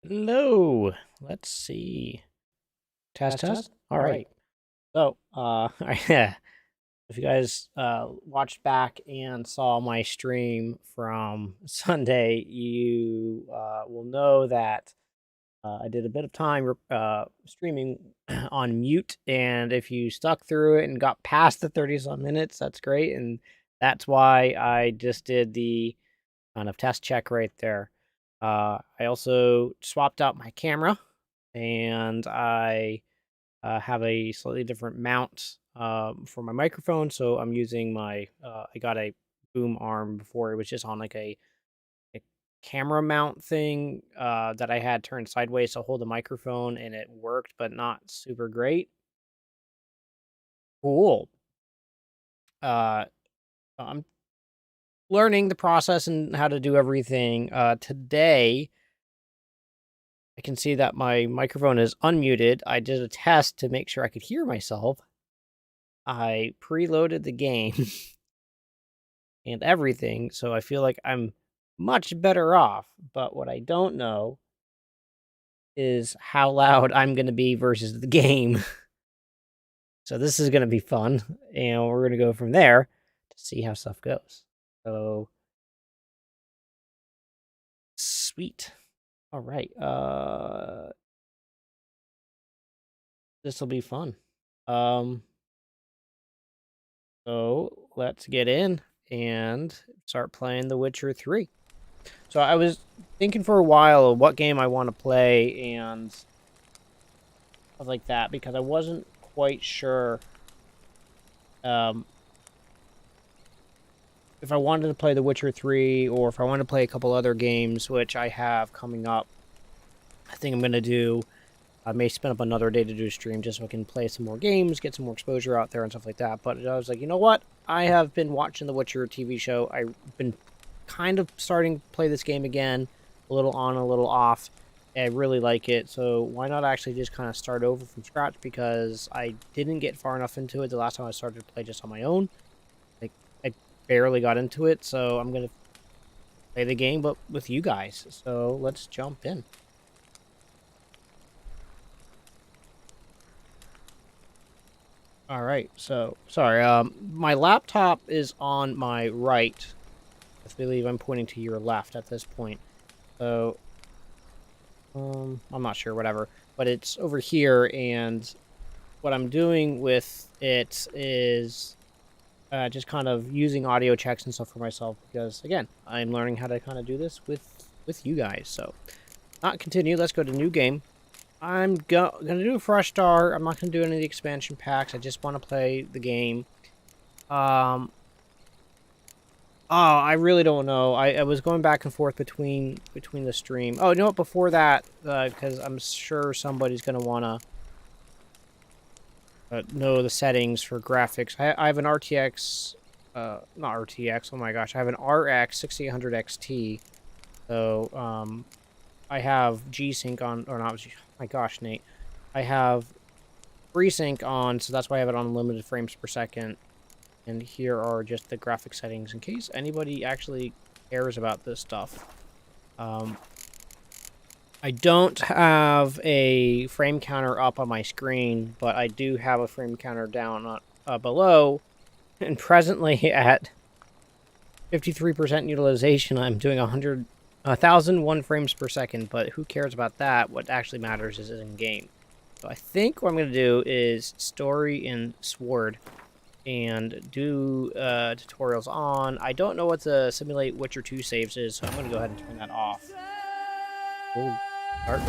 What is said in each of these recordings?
Hello. Let's see. Test. All right. So, if you guys watched back and saw my stream from Sunday, you will know that I did a bit of time streaming on mute, and if you stuck through it and got past the 30-some minutes, that's great, and that's why I just did the kind of test check right there. I also swapped out my camera, and I have a slightly different mount for my microphone. So I'm using my, I got a boom arm before. It was just on like a camera mount thing that I had turned sideways to hold the microphone, and it worked, but not super great. Cool. I'm learning the process and how to do everything. Today, I can see that my microphone is unmuted. I did a test to make sure I could hear myself. I preloaded the game and everything, so I feel like I'm much better off. But what I don't know is how loud I'm going to be versus the game. So this is going to be fun, and we're going to go from there to see how stuff goes. So sweet. All right. This will be fun. So let's get in and start playing The Witcher 3. So I was thinking for a while of what game I want to play and stuff like that, because I wasn't quite sure if I wanted to play The Witcher 3 or if I wanted to play a couple other games, which I have coming up. I think I'm going to do, I may spend up another day to do a stream just so I can play some more games, get some more exposure out there and stuff like that. But I was like, you know what? I have been watching The Witcher TV show. I've been kind of starting to play this game again, a little on, a little off. I really like it, so why not actually just kind of start over from scratch, because I didn't get far enough into it the last time I started to play just on my own. Like, I barely got into it, so I'm going to play the game, but with you guys. So let's jump in. All right, so, sorry, my laptop is on my right. I believe I'm pointing to your left at this point. So, I'm not sure, whatever. But it's over here, and what I'm doing with it is just kind of using audio checks and stuff for myself, because, again, I'm learning how to kind of do this with you guys. So, not continue. Let's go to new game. I'm gonna do a fresh start. I'm not gonna do any of the expansion packs. I just want to play the game. Oh, I really don't know. I was going back and forth between the stream. Oh, you know what? Before that, because I'm sure somebody's gonna wanna know the settings for graphics. I have an RTX, not RTX. Oh my gosh, I have an RX 6800 XT. So I have G-Sync on, or not. Oh my gosh, Nate. I have FreeSync on, so that's why I have it on unlimited frames per second. And here are just the graphic settings in case anybody actually cares about this stuff. I don't have a frame counter up on my screen, but I do have a frame counter down below. And presently at 53% utilization, I'm doing 1,001 frames per second, but who cares about that? What actually matters is in game. So I think what I'm going to do is story in Sword and do tutorials on. I don't know what the simulate Witcher 2 saves is, so I'm going to go ahead and turn that off. We'll start.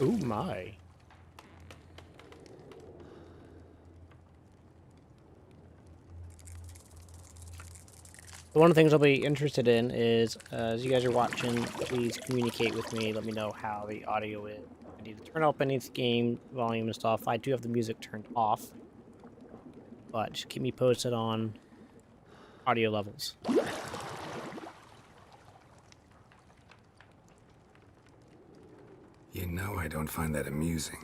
Oh my. So one of the things I'll be interested in is, as you guys are watching, please communicate with me. Let me know how the audio is. I need to turn up any game volume and stuff. I do have the music turned off, but just keep me posted on audio levels. You know I don't find that amusing.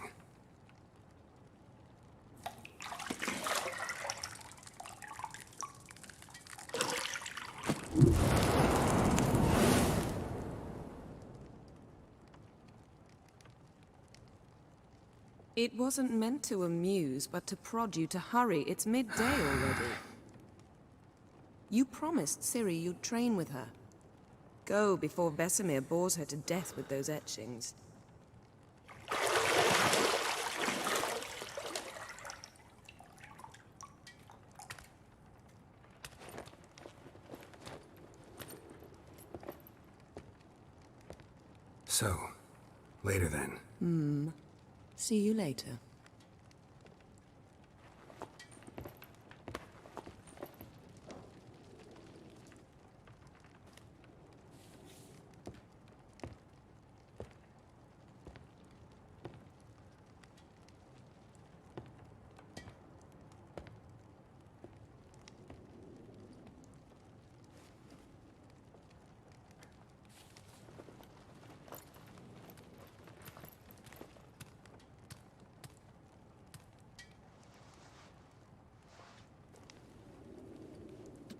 It wasn't meant to amuse, but to prod you to hurry. It's midday already. You promised Ciri you'd train with her. Go before Vesemir bores her to death with those etchings. So, later then. See you later.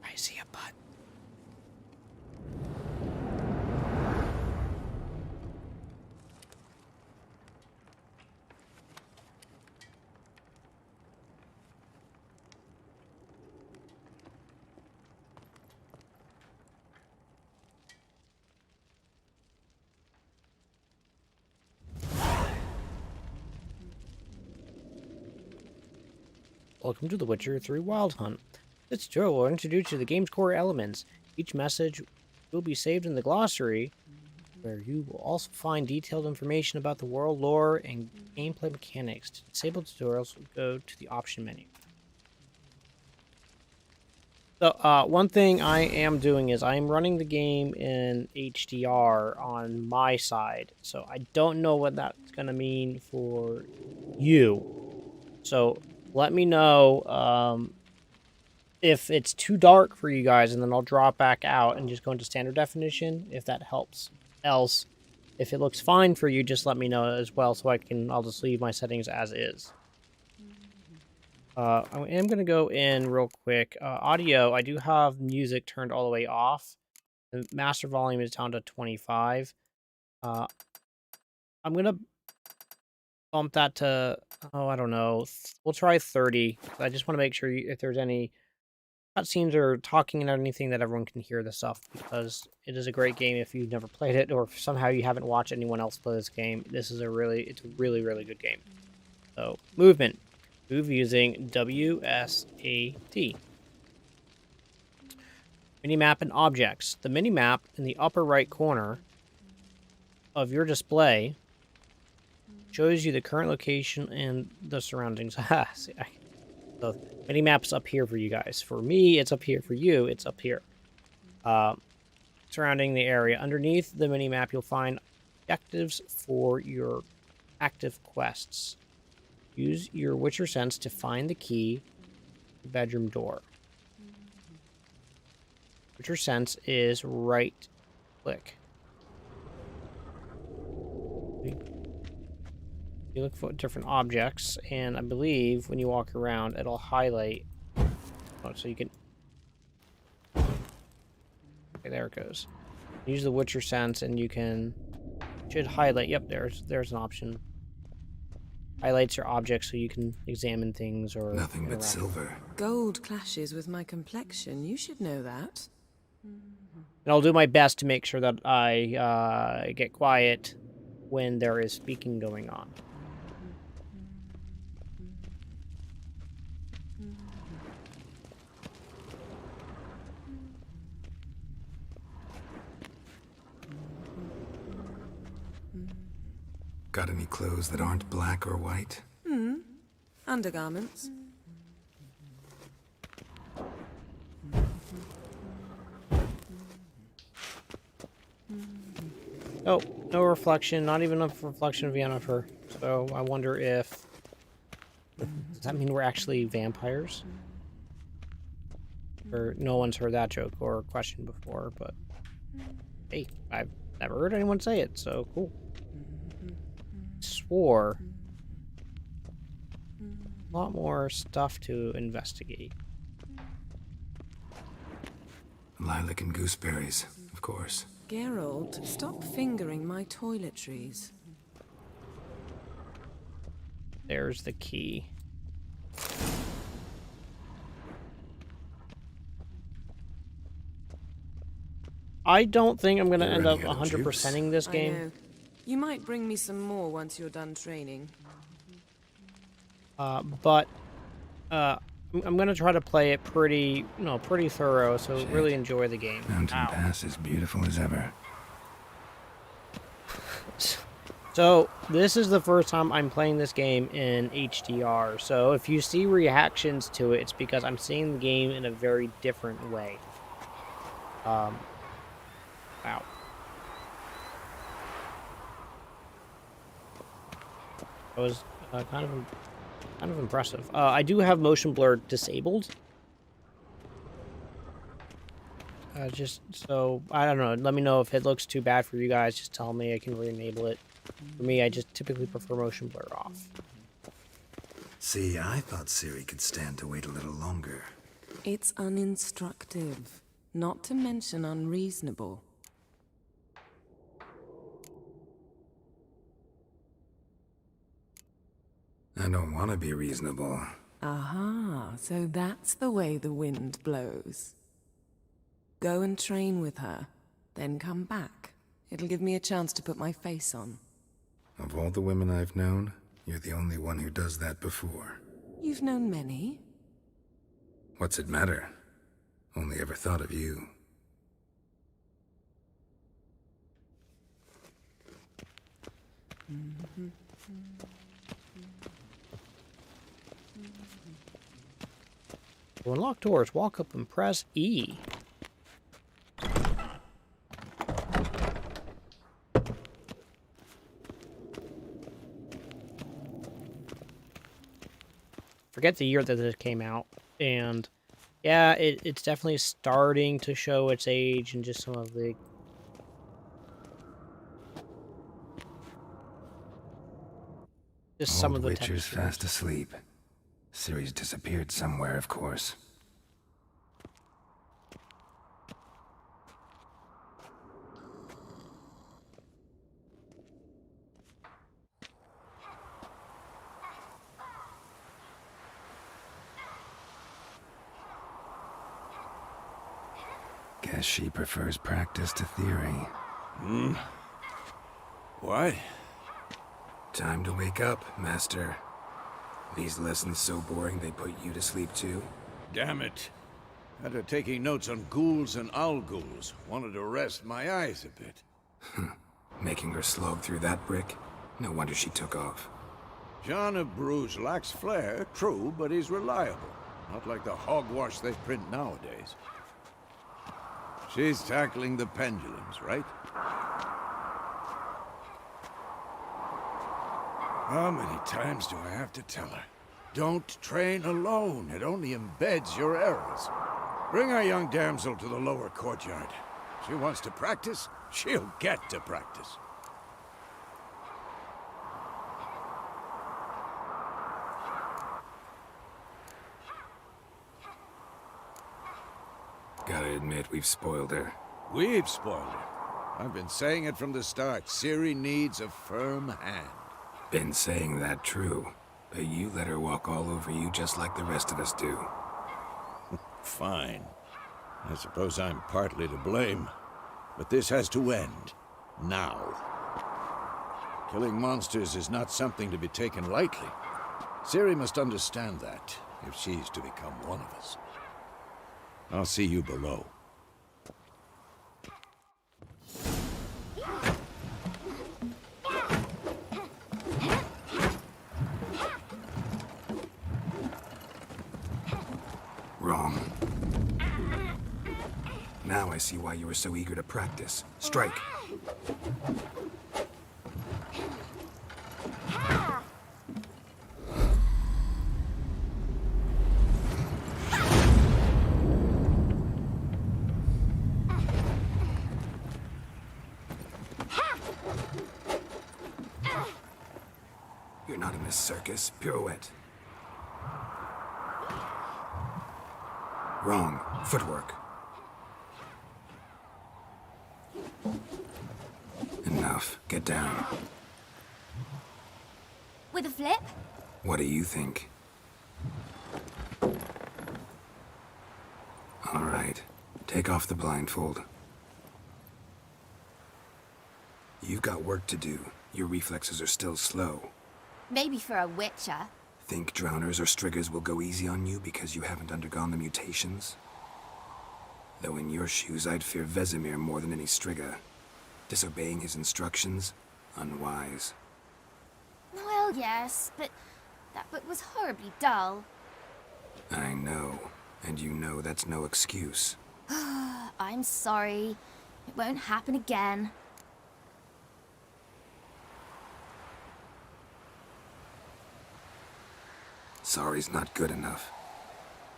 I see a butt. Welcome to The Witcher 3 Wild Hunt. This tutorial will introduce you to the game's core elements. Each message will be saved in the glossary, where you will also find detailed information about the world lore and gameplay mechanics. To disable tutorials, go to the option menu. So, one thing I am doing is I am running the game in HDR on my side. So I don't know what that's going to mean for you. So let me know if it's too dark for you guys, and then I'll drop back out and just go into standard definition if that helps. Else, if it looks fine for you, just let me know as well, so I'll just leave my settings as is. I am going to go in real quick. Audio, I do have music turned all the way off. The master volume is down to 25. I'm going to bump that to, I don't know. We'll try 30. I just want to make sure if there's any cutscenes or talking and anything that everyone can hear this stuff, because it is a great game if you've never played it, or if somehow you haven't watched anyone else play this game. It's a really good game. So, movement. Move using WSAT. Minimap and objects. The minimap in the upper right corner of your display shows you the current location and the surroundings. See, the minimap's up here for you guys. For me, it's up here. For you, it's up here. Surrounding the area. Underneath the minimap, you'll find objectives for your active quests. Use your Witcher sense to find the key to the bedroom door. Witcher sense is right click. You look for different objects, and I believe when you walk around, it'll highlight. Oh, so you can. Okay, there it goes. Use the Witcher sense, and you should highlight. Yep, there's an option. Highlights your objects so you can examine things or Nothing but silver. Gold clashes with my complexion. You should know that. And I'll do my best to make sure that I get quiet when there is speaking going on. Got any clothes that aren't black or white? Undergarments. Oh, no reflection. Not even a reflection of Yennefer. So I wonder if... Does that mean we're actually vampires? Or no one's heard that joke or question before, but... Hey, I've never heard anyone say it, so cool. Swore. A lot more stuff to investigate. Lilac and gooseberries, of course. Geralt, stop fingering my toiletries. There's the key. I don't think I'm going to You're end up running out of 100%ing this I game. know. You might bring me some more once you're done training. But I'm gonna try to play it pretty thorough, so Shit. really enjoy the game. Mountain Ow. Pass is beautiful as ever. So this is the first time I'm playing this game in HDR. So if you see reactions to it, it's because I'm seeing the game in a very different way. Wow. That was kind of impressive. I do have motion blur disabled. Just so, I don't know. Let me know if it looks too bad for you guys. Just tell me. I can re-enable it. For me, I just typically prefer motion blur off. See, I thought Ciri could stand to wait a little longer. It's uninstructive, not to mention unreasonable. I don't want to be reasonable. Aha, so that's the way the wind blows. Go and train with her, then come back. It'll give me a chance to put my face on. Of all the women I've known, you're the only one who does that before. You've known many. What's it matter? Only ever thought of you. To unlock doors, walk up and press E. Forget the year that this came out, and yeah, it's definitely starting to show its age and just some of the some of the Witcher's textures. fast asleep. Ciri's disappeared somewhere, of course. Guess she prefers practice to theory. What? Time to wake up, Master. These lessons so boring they put you to sleep too? Damn it. After taking notes on ghouls and owl-ghouls, wanted to rest my eyes a bit. Making her slog through that brick? No wonder she took off. John of Bruges lacks flair, true, but he's reliable. Not like the hogwash they print nowadays. She's tackling the pendulums, right? How many times do I have to tell her? Don't train alone. It only embeds your errors. Bring our young damsel to the lower courtyard. She wants to practice, she'll get to practice. Gotta admit, we've spoiled her. We've spoiled her. I've been saying it from the start. Ciri needs a firm hand. Been saying that true, but you let her walk all over you just like the rest of us do. Fine. I suppose I'm partly to blame. But this has to end. Now. Killing monsters is not something to be taken lightly. Ciri must understand that, if she's to become one of us. I'll see you below. Now I see why you were so eager to practice. Strike. You're not in this circus. Pirouette. Wrong. Footwork. Enough. Get down. With a flip? What do you think? All right. Take off the blindfold. You've got work to do. Your reflexes are still slow. Maybe for a witcher. Think drowners or striggers will go easy on you because you haven't undergone the mutations? Though in your shoes, I'd fear Vesemir more than any strigger. Disobeying his instructions? Unwise. Well, yes, but that book was horribly dull. I know. And you know that's no excuse. I'm sorry. It won't happen again. Sorry's not good enough.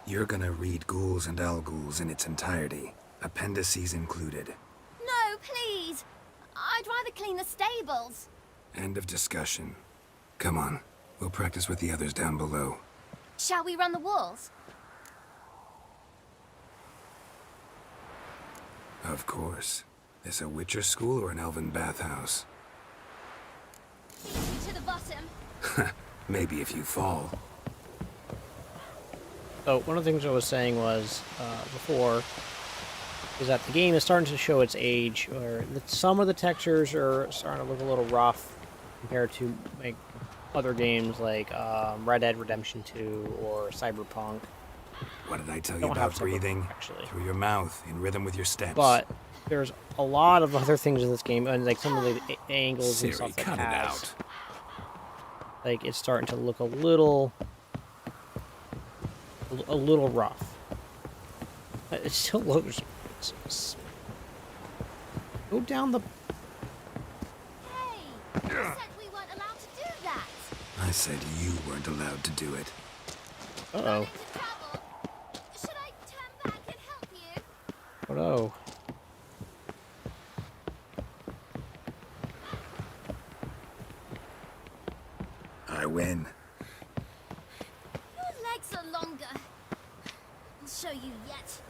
You're gonna read Ghouls and Al-Ghouls in its entirety, appendices included. No, please! I'd rather clean the stables. End of discussion. Come on, we'll practice with the others down below. Shall we run the walls? Of course. This a Witcher school or an elven bathhouse? To the bottom. Maybe if you fall. So one of the things I was saying was before is that the game is starting to show its age, or some of the textures are starting to look a little rough compared to like other games like Red Dead Redemption 2 or Cyberpunk. What did I tell you Don't have about breathing? actually. Through your mouth, in rhythm with your steps. But there's a lot of other things in this game, and like some of the angles Siri, and stuff that cut it has, out. like it's starting to look a little rough. It still looks. Go down the. Hey! You said we weren't allowed to do that! I said you weren't allowed to do it. Uh-oh. Into trouble. Should I turn back and help you? Oh no. I win. Your legs are longer. I'll show you yet.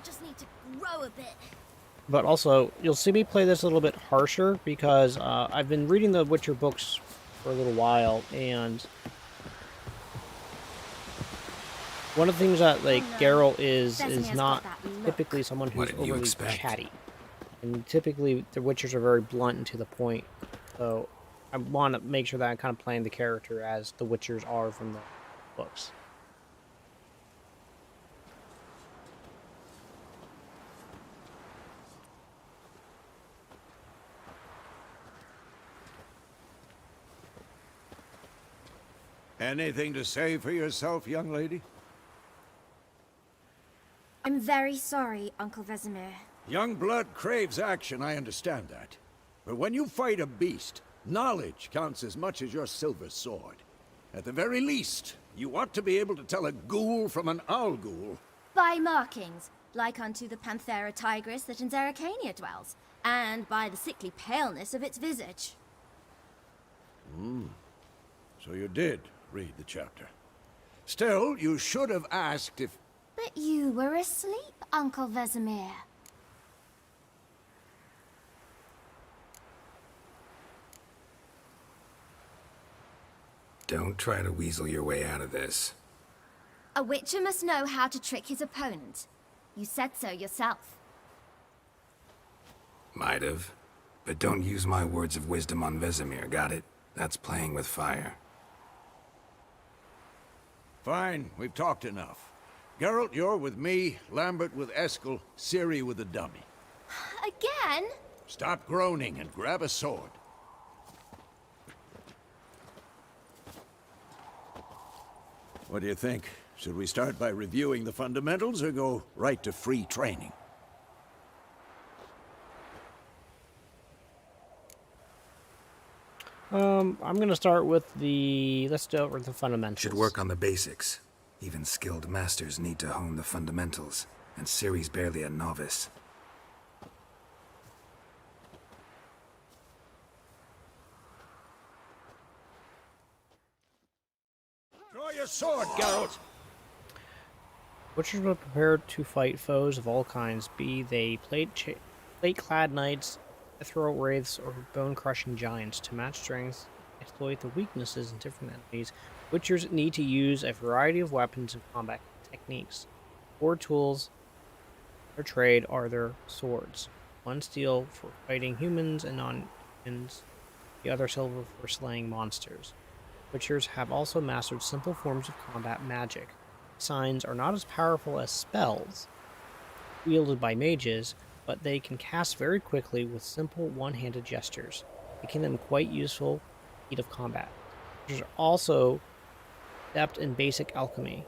I just need to grow a bit. But also, you'll see me play this a little bit harsher because I've been reading the Witcher books for a little while, and one of the things that like Geralt is Vesemir's got not that look. typically someone What who's did you overly expect? chatty, and typically the Witchers are very blunt and to the point. So I want to make sure that I'm kind of playing the character as the Witchers are from the books. Anything to say for yourself, young lady? I'm very sorry, Uncle Vesemir. Young blood craves action, I understand that. But when you fight a beast, knowledge counts as much as your silver sword. At the very least, you ought to be able to tell a ghoul from an owl ghoul. By markings, like unto the Panthera tigris that in Zerrikania dwells, and by the sickly paleness of its visage. So you did read the chapter. Still, you should have asked if... But you were asleep, Uncle Vesemir. Don't try to weasel your way out of this. A witcher must know how to trick his opponent. You said so yourself. Might have. But don't use my words of wisdom on Vesemir, got it? That's playing with fire. Fine, we've talked enough. Geralt, you're with me, Lambert with Eskel, Ciri with the dummy. Again? Stop groaning and grab a sword. What do you think? Should we start by reviewing the fundamentals or go right to free training? I'm gonna start with let's do it with the fundamentals. Should work on the basics. Even skilled masters need to hone the fundamentals, and Ciri's barely a novice. Draw your sword, Geralt. Witchers were prepared to fight foes of all kinds, be they plate-clad knights, ethereal wraiths, or bone-crushing giants. To match strengths, exploit the weaknesses in different enemies, Witchers need to use a variety of weapons and combat techniques. Core tools their trade are their swords. One steel for fighting humans and non-humans, the other silver for slaying monsters. Witchers have also mastered simple forms of combat magic. Signs are not as powerful as spells wielded by mages, but they can cast very quickly with simple one-handed gestures, making them quite useful in heat of combat. Witchers are also adept in basic alchemy.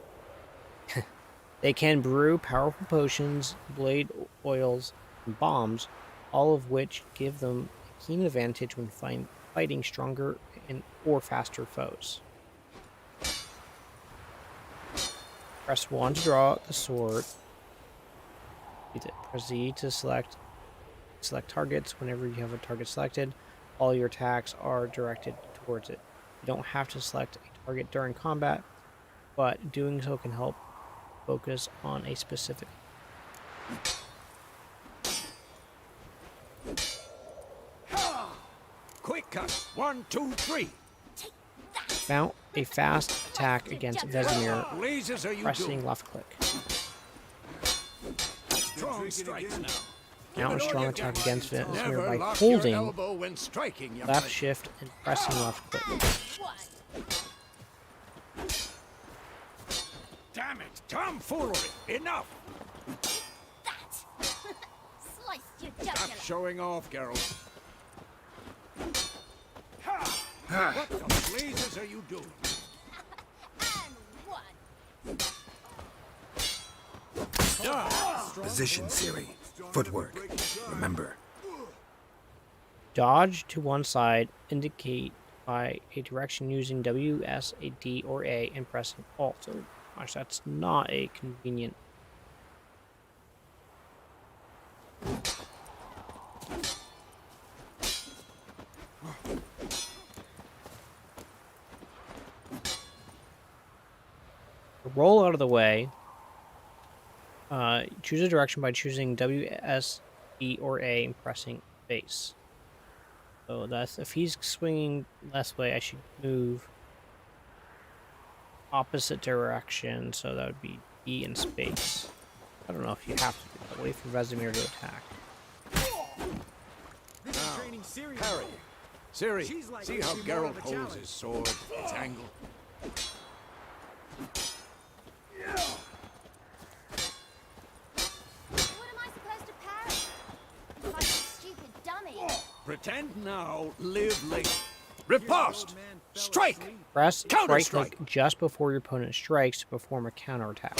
They can brew powerful potions, blade oils, and bombs, all of which give them a keen advantage when fighting stronger or faster foes. Press 1 to draw the sword. Press Z to select targets. Whenever you have a target selected, all your attacks are directed towards it. You don't have to select a target during combat, but doing so can help focus on a specific. Quick cut. 1, 2, 3. Mount a fast attack against Vesemir, Blazes are you pressing doing? left click. Strong strikes now. Mount a strong attack against Vesemir Never by lock your holding elbow when striking, young left lady. shift and pressing left click. Damn it! Tomfoolery! Enough! Sliced your Stop jugular. showing off, Geralt. What the blazes are you doing? And one. Position, Ciri. Footwork. Remember. Dodge to one side, indicate by a direction using W, S, A, D, or A, and pressing Alt. So, gosh, that's not a convenient. Roll out of the way. Choose a direction by choosing W, S, E, or A, and pressing base. So that's if he's swinging this way, I should move opposite direction. So that would be E and space. I don't know if you have to do that. Wait for Vesemir to attack. Harry. Ciri, see how Geralt holds his sword, its angle? What am I supposed to parry? Like a stupid dummy. Pretend now, live later. Riposte! Strike! Press Counter strike click just before your opponent strikes to perform a counterattack.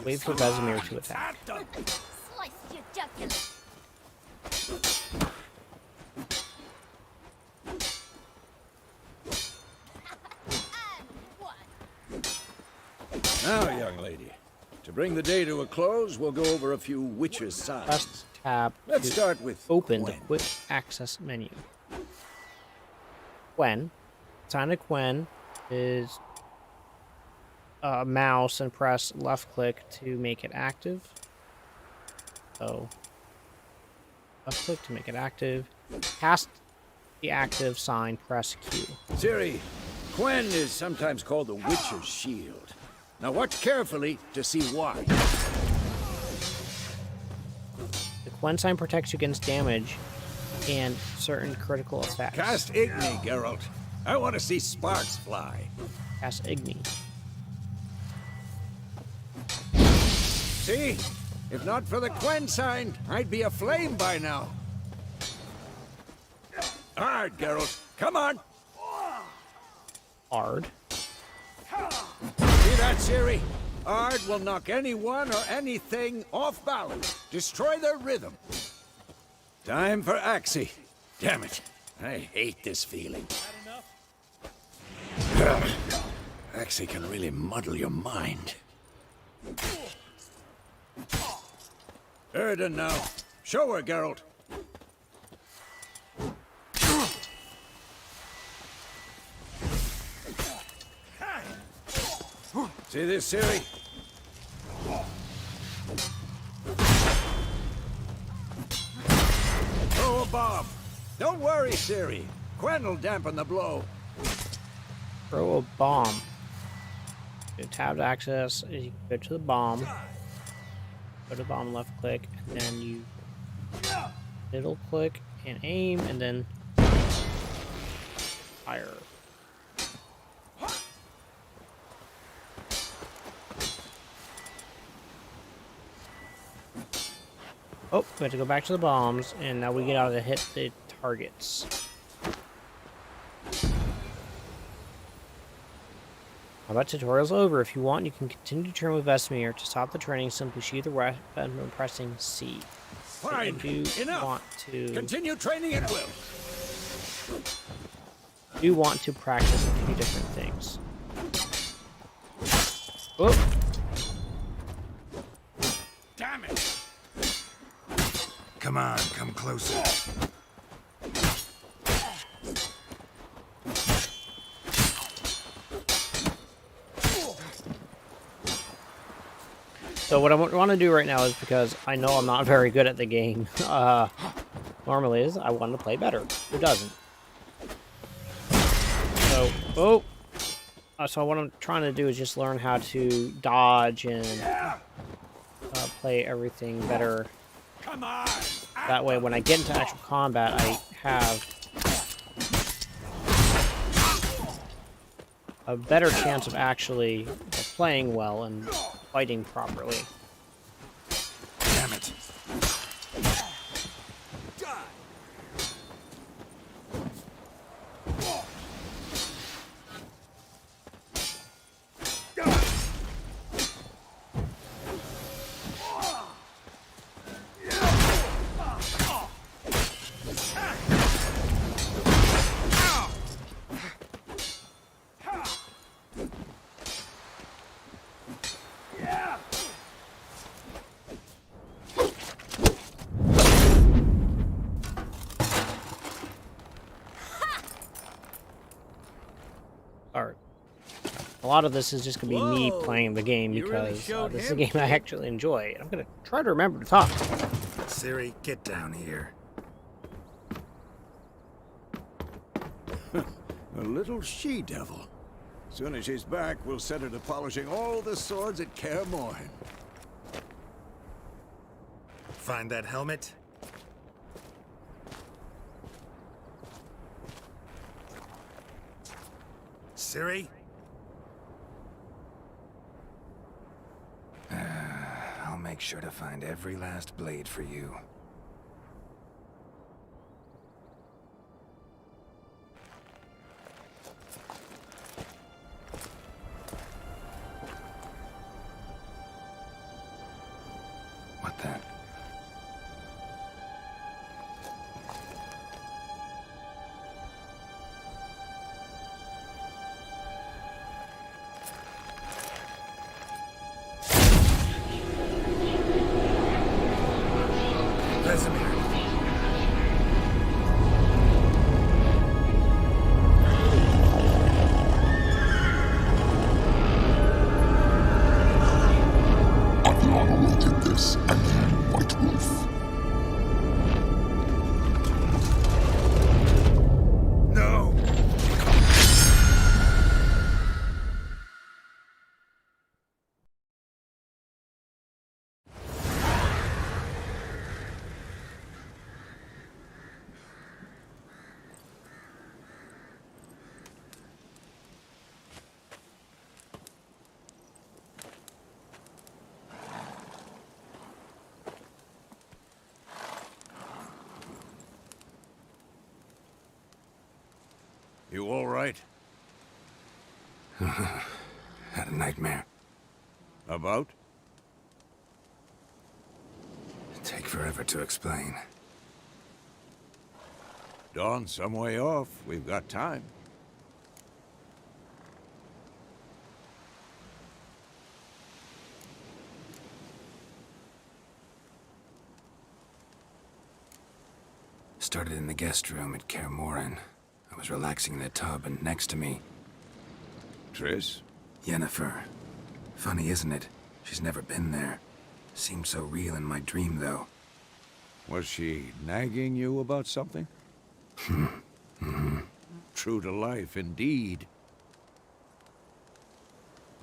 Wait for Vesemir to attack. Sliced your jugular. And one. Now, young lady, to bring the day to a close, we'll go over a few witches' signs. Press tab Let's to start with open the Gwent. quick access menu. Gwen. Sign of Gwen is mouse and press left click to make it active. So left click to make it active. Cast the active sign, press Q. Ciri, Gwen is sometimes called the Witcher's Shield. Now watch carefully to see why. The Gwen sign protects you against damage and certain critical effects. Cast Igni, Geralt. I want to see sparks fly. Cast Igni. See? If not for the Gwen sign, I'd be aflame by now. Hard, Geralt. Come on. Hard. See that, Ciri? Ard will knock anyone or anything off balance. Destroy their rhythm. Time for Axie. Damn it. I hate this feeling. Actually can really muddle your mind. Erden now. Show her, Geralt. See this, Ciri? Throw a bomb. Don't worry, Ciri. Gwent will dampen the blow. Throw a bomb. Get tabbed access. You go to the bomb. Go to the bomb, left click, and then you middle click and aim, and then fire. Oh, we have to go back to the bombs, and now we get out to hit the targets. How about tutorial's over? If you want, you can continue to train with Vesemir. To stop the training, simply sheath the weapon and pressing C. Fine. I do Enough. want to Continue training at will. want to practice a few different things. Oh, Damn it. Come on, come closer. so what I want to do right now is, because I know I'm not very good at the game, normally is I want to play better. Who doesn't? So, so what I'm trying to do is just learn how to dodge and play everything better. Come on. That way, when I get into actual combat, I have a better chance of actually playing well and fighting properly. Damn it. Alright. A lot of this is just going to be me Whoa, playing the game, you really because showed this is a him? game I actually enjoy. And I'm going to try to remember to talk. Ciri, get down here. A little she-devil. Soon as she's back, we'll set her to polishing all the swords at Kaer Morhen. Find that helmet? Ciri? I'll make sure to find every last blade for you. What the? Vesemir. Adriana will take this, and you, White Wolf. No! You all right? Had a nightmare. About? Take forever to explain. Dawn's some way off. We've got time. Started in the guest room at Kaer Morhen. I was relaxing in the tub, and next to me, Triss? Yennefer. Funny, isn't it? She's never been there. Seemed so real in my dream, though. Was she nagging you about something? True to life, indeed.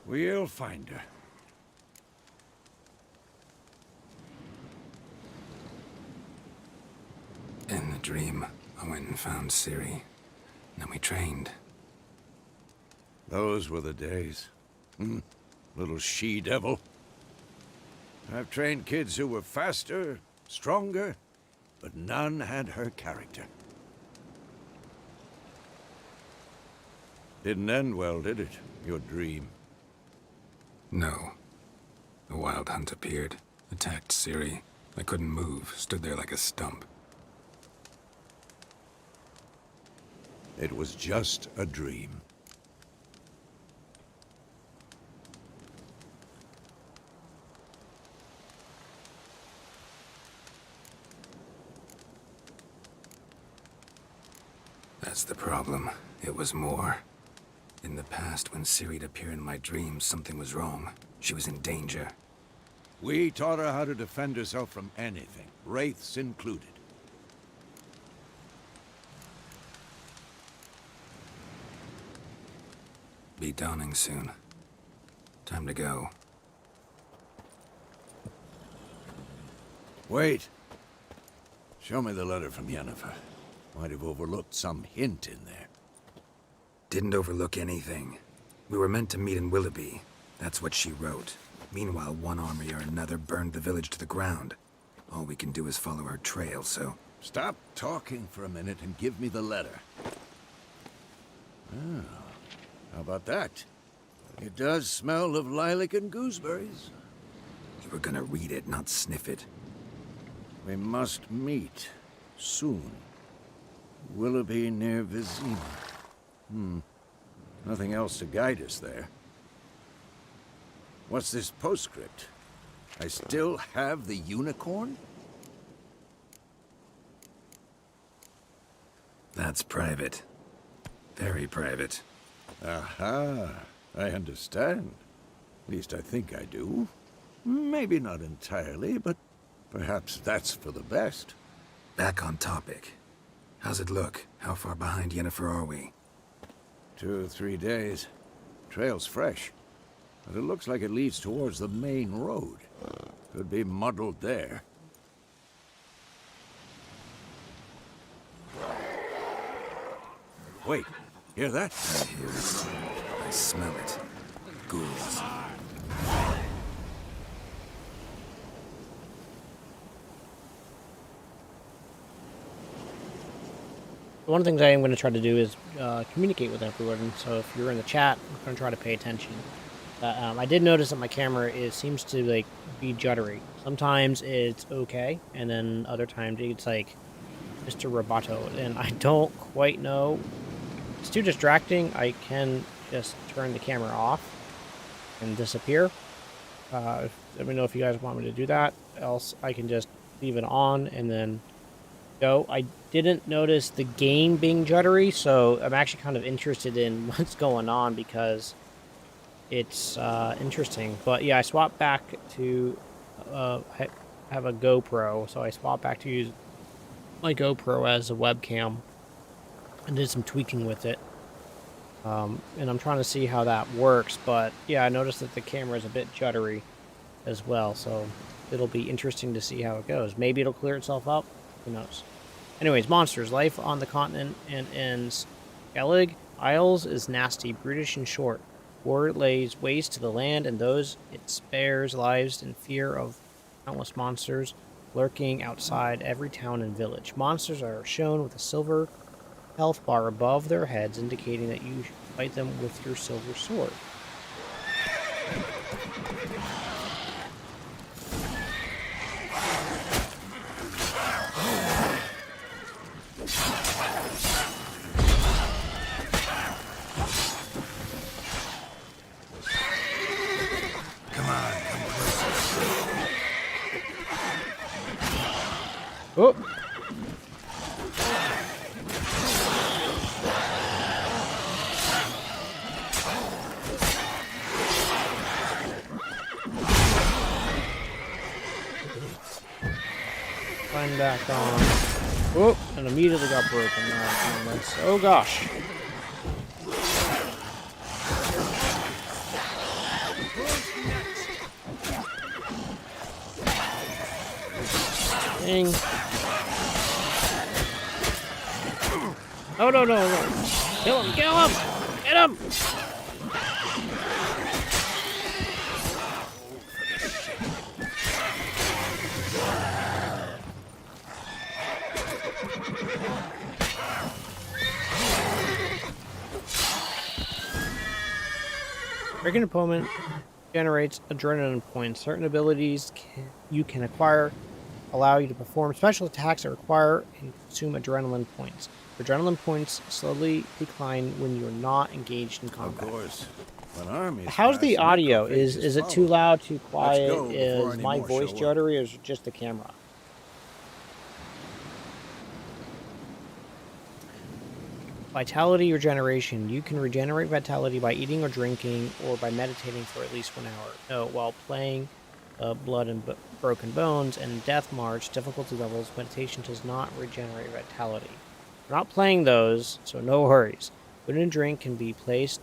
We'll find her. In the dream, I went and found Ciri. Then we trained. Those were the days. Little she-devil. I've trained kids who were faster, stronger, but none had her character. Didn't end well, did it? Your dream? No. A wild hunt appeared, attacked Ciri. I couldn't move, stood there like a stump. It was just a dream. That's the problem. It was more. In the past, when Ciri'd appear in my dreams, something was wrong. She was in danger. We taught her how to defend herself from anything, wraiths included. Be dawning soon. Time to go. Wait. Show me the letter from Yennefer. Might have overlooked some hint in there. Didn't overlook anything. We were meant to meet in Willoughby. That's what she wrote. Meanwhile, one army or another burned the village to the ground. All we can do is follow her trail, so... Stop talking for a minute and give me the letter. Oh, how about that? It does smell of lilac and gooseberries. You were gonna read it, not sniff it. We must meet. Soon. Willoughby near Vizima. Nothing else to guide us there. What's this postscript? I still have the unicorn? That's private. Very private. Aha, I understand. At least I think I do. Maybe not entirely, but perhaps that's for the best. Back on topic. How's it look? How far behind Yennefer are we? 2 or 3 days. Trail's fresh, but it looks like it leads towards the main road. Could be muddled there. Wait, hear that? I hear it. I smell it. Ghouls. One of the things I am going to try to do is communicate with everyone. So if you're in the chat, I'm going to try to pay attention. I did notice that my camera seems to like be juddery. Sometimes it's okay, and then other times it's like Mr. Roboto, and I don't quite know. It's too distracting. I can just turn the camera off and disappear. Let me know if you guys want me to do that. Else I can just leave it on and then go. I didn't notice the game being juddery, so I'm actually kind of interested in what's going on because it's interesting. But yeah, I swapped back to have a GoPro, so I swapped back to use my GoPro as a webcam and did some tweaking with it. And I'm trying to see how that works, but yeah, I noticed that the camera is a bit juddery as well, so it'll be interesting to see how it goes. Maybe it'll clear itself up. Who knows? Anyways, monsters. Life on the continent and in Skellig Isles is nasty, brutish, and short. War lays waste to the land, and those it spares lives in fear of countless monsters lurking outside every town and village. Monsters are shown with a silver health bar above their heads, indicating that you should fight them with your silver sword. Oh! Climb back on. Oh! And immediately got broken. All right, come on, let's... Oh gosh! Dang. Oh, no, no, no. Kill him, kill him! Get him! Breaking opponent generates adrenaline points. Certain abilities you can acquire allow you to perform special attacks that require and consume adrenaline points. Adrenaline points slowly decline when you're not engaged in Of combat. course. When armies How's the pass, audio? necrophages Is it too follow. loud, too Let's quiet? go before Is any my more voice show up. jittery, or is it just the camera? Vitality regeneration. You can regenerate vitality by eating or drinking, or by meditating for at least 1 hour. No, while playing Blood and Broken Bones and Death March difficulty levels, meditation does not regenerate vitality. We're not playing those, so no worries. Food and drink can be placed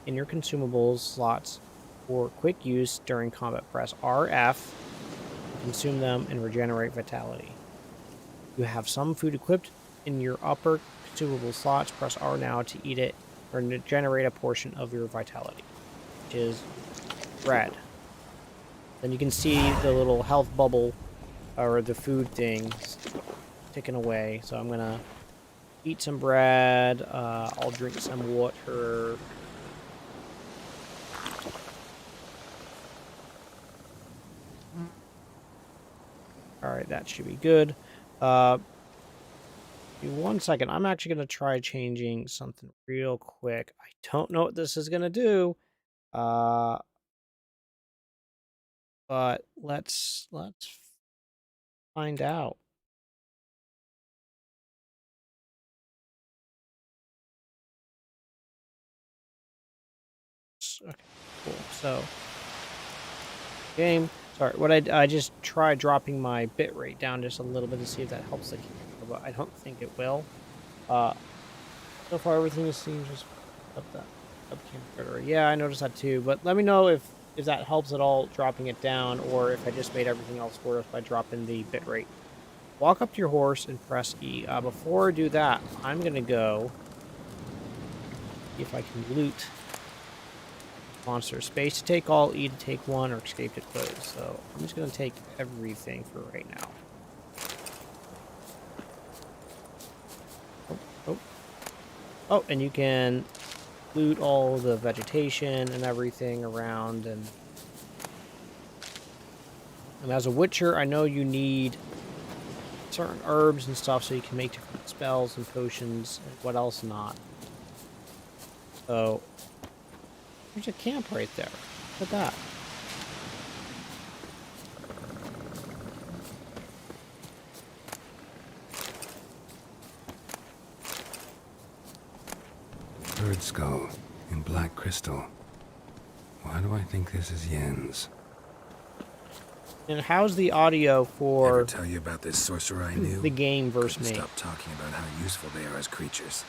in your consumables slots for quick use during combat. Press RF to consume them and regenerate vitality. You have some food equipped in your upper consumable slots. Press R now to eat it or to generate a portion of your vitality, which is red. Then you can see the little health bubble or the food thing ticking away. So I'm gonna eat some bread. I'll drink some water. All right, that should be good. Give me 1 second. I'm actually going to try changing something real quick. I don't know what this is going to do. But let's find out. Okay, cool. So, game. Sorry, what I just tried dropping my bitrate down just a little bit to see if that helps the camera, but I don't think it will. So far everything seems just up that up camera. Yeah, I noticed that too. But let me know if that helps at all dropping it down, or if I just made everything else worse by dropping the bitrate. Walk up to your horse and press E. Before I do that, I'm gonna go see if I can loot monster. Space to take all, E to take one, or escape to close. So I'm just gonna take everything for right now. Oh, and you can loot all the vegetation and everything around. And as a witcher, I know you need certain herbs and stuff so you can make different spells and potions and what else not. So there's a camp right there. Look at that. Bird skull in black crystal. Why do I think this is Yen's? And how's the audio Ever for tell you about this sorcerer I knew? the game versus Couldn't me? stop talking about how useful they are as creatures.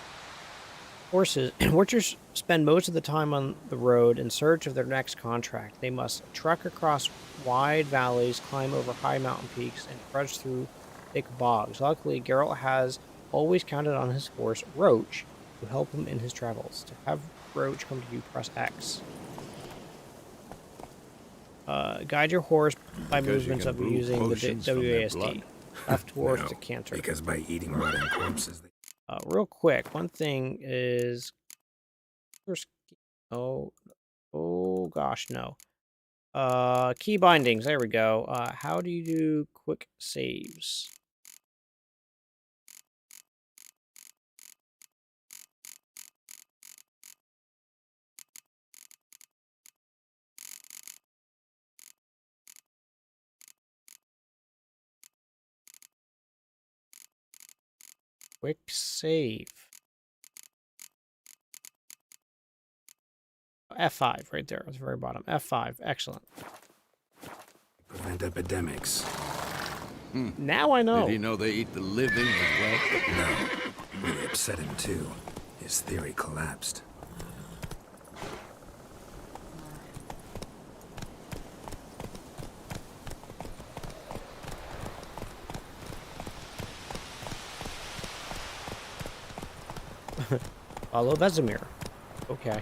Horses. Witchers spend most of the time on the road in search of their next contract. They must trek across wide valleys, climb over high mountain peaks, and trudge through thick bogs. Luckily, Geralt has always counted on his horse, Roach, to help him in his travels. To have Roach come to you, press X. Guide your horse by Because you movements can of brew using the potions from their WASD. blood. Left horse No, to canter. because by eating rotting corpses, they... Real quick, one thing is... Oh, oh gosh, no. Key bindings, there we go. How do you do quick saves? quick save. F5 right there at the very bottom. F5. Excellent. Prevent epidemics. Now I know. Did he know they eat the living as well? No. Really upset him, too. His theory collapsed. Follow Vesemir. Okay.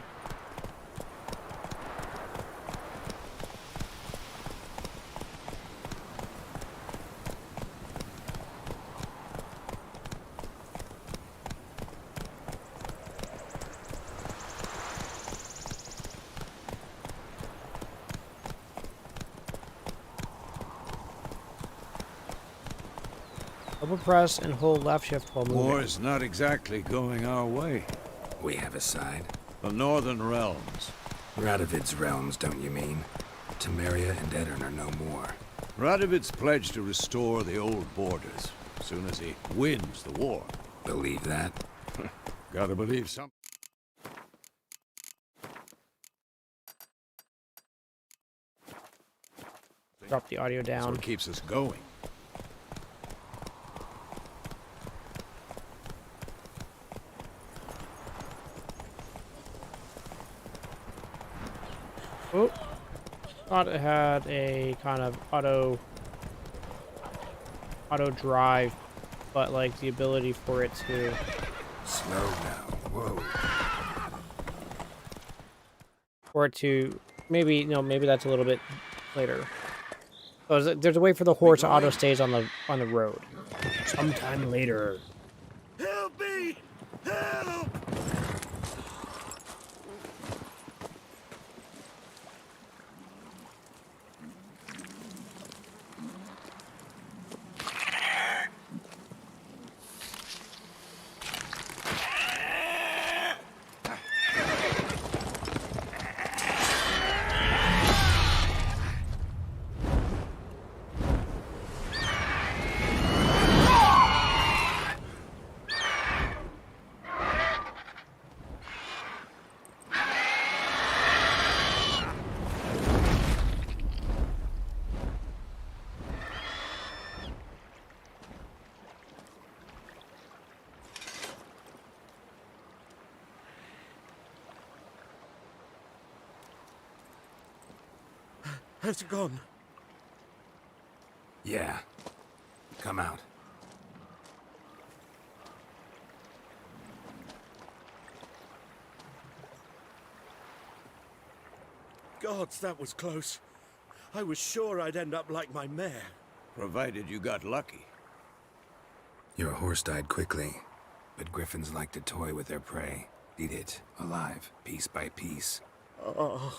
Double press and hold left shift while moving. War is not exactly going our way. We have a side. The Northern Realms. Radovid's realms, don't you mean? Temeria and Edirn are no more. Radovid's pledged to restore the old borders as soon as he wins the war. Believe that? Gotta believe something. Drop the audio So down. it keeps us going. Oh, thought it had a kind of auto drive, but like the ability for it to. Slow now. Whoa. For it to maybe maybe that's a little bit later. So there's a way for the horse to auto stays on the road. Sometime later. Help me! Help! Has it gone? Yeah. Come out. Gods, that was close. I was sure I'd end up like my mare. Provided you got lucky. Your horse died quickly, but griffins like to toy with their prey. Eat it, alive, piece by piece. Oh.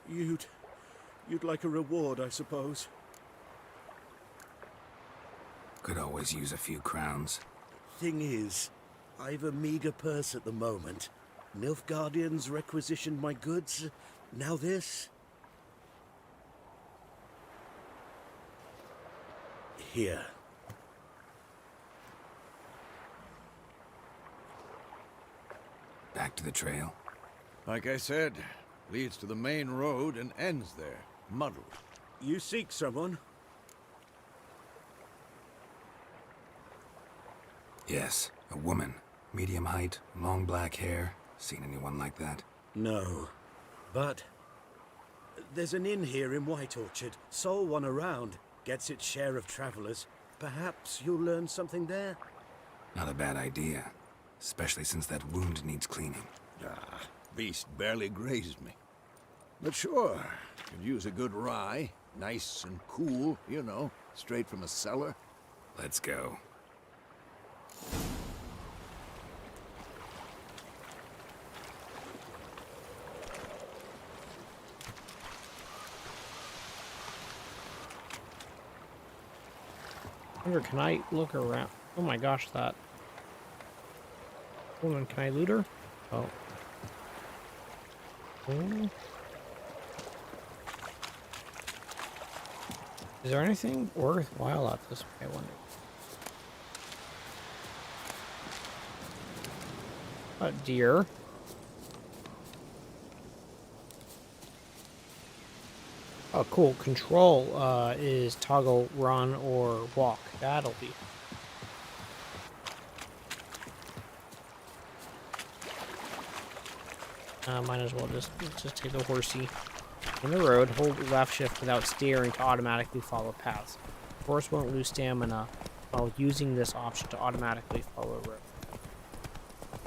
You'd like a reward, I suppose. Could always use a few crowns. Thing is, I've a meager purse at the moment. Nilfgaardians requisitioned my goods. Now this. Here. Back to the trail. Like I said, leads to the main road and ends there, muddled. You seek someone? Yes, a woman. Medium height, long black hair. Seen anyone like that? No. But there's an inn here in White Orchard. Sole one around. Gets its share of travelers. Perhaps you'll learn something there? Not a bad idea. Especially since that wound needs cleaning. Ah, beast barely grazed me. But sure, could use a good rye. Nice and cool, you know, straight from a cellar. Let's go. I wonder, can I look around? Oh my gosh, that woman, can I loot her? Oh. Oh. Is there anything worthwhile out this way, I wonder? A deer. Oh, cool. Control is toggle, run, or walk. That'll be. Might as well just take the horsey. On the road, hold left shift without steering to automatically follow paths. The horse won't lose stamina while using this option to automatically follow a road.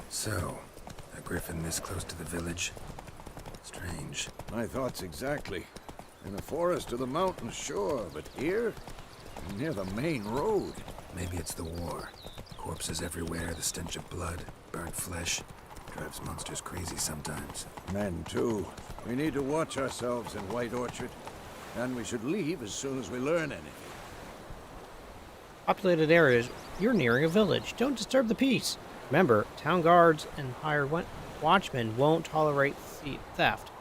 So, a griffin this close to the village? Strange. My thoughts exactly. In the forest or the mountains, sure, but here? Near the main road. Maybe it's the war. Corpses everywhere, the stench of blood, burnt flesh. Drives monsters crazy sometimes. Men, too. We need to watch ourselves in White Orchard. And we should leave as soon as we learn anything. Populated areas. You're nearing a village. Don't disturb the peace. Remember, town guards and hired watchmen won't tolerate theft.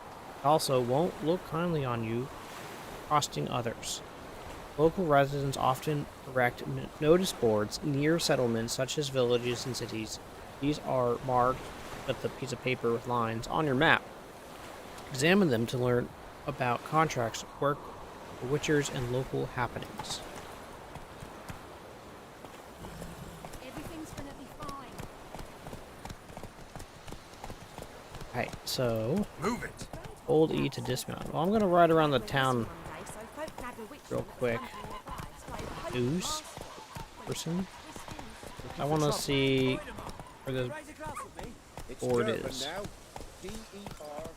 They also won't look kindly on you, costing others. Local residents often erect notice boards near settlements such as villages and cities. These are marked with a piece of paper with lines on your map. Examine them to learn about contracts, work, witchers, and local happenings. Everything's gonna be fine. Alright, so Move it! hold E to dismount. Well, I'm gonna ride around the town real quick. Goose person. I want to see where the board is.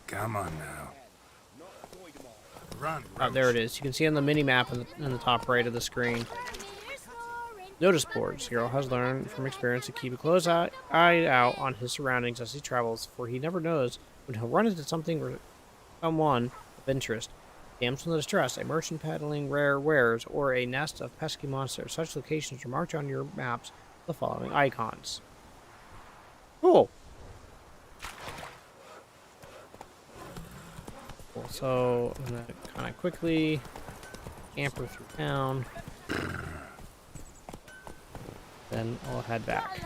Come on now. Run, Oh, there it is. You can see on the mini map in the top right of the screen. Notice boards. Hero has learned from experience to keep a close eye out on his surroundings as he travels, for he never knows when he'll run into something or someone of interest. Damsel in distress, a merchant peddling rare wares, or a nest of pesky monsters. Such locations are marked on your maps with the following icons. Cool. Cool. So I'm gonna kind of quickly camper through town. Then I'll head back.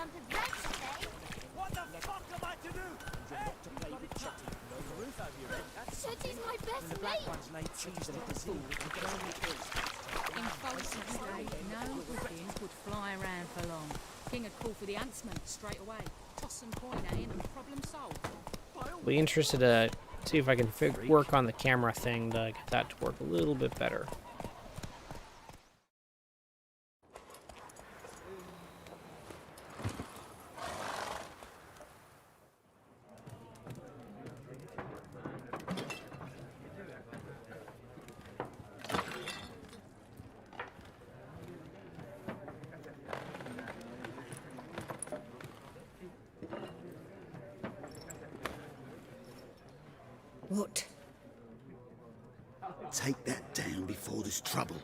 Sooty's my best mate. In Folsom State, no Griffins would fly around for long. King would call for the huntsman straight away. Toss some coin at him and problem solved. Be interested to see if I can work on the camera thing to get that to work a little bit better. What? Take that down before there's trouble.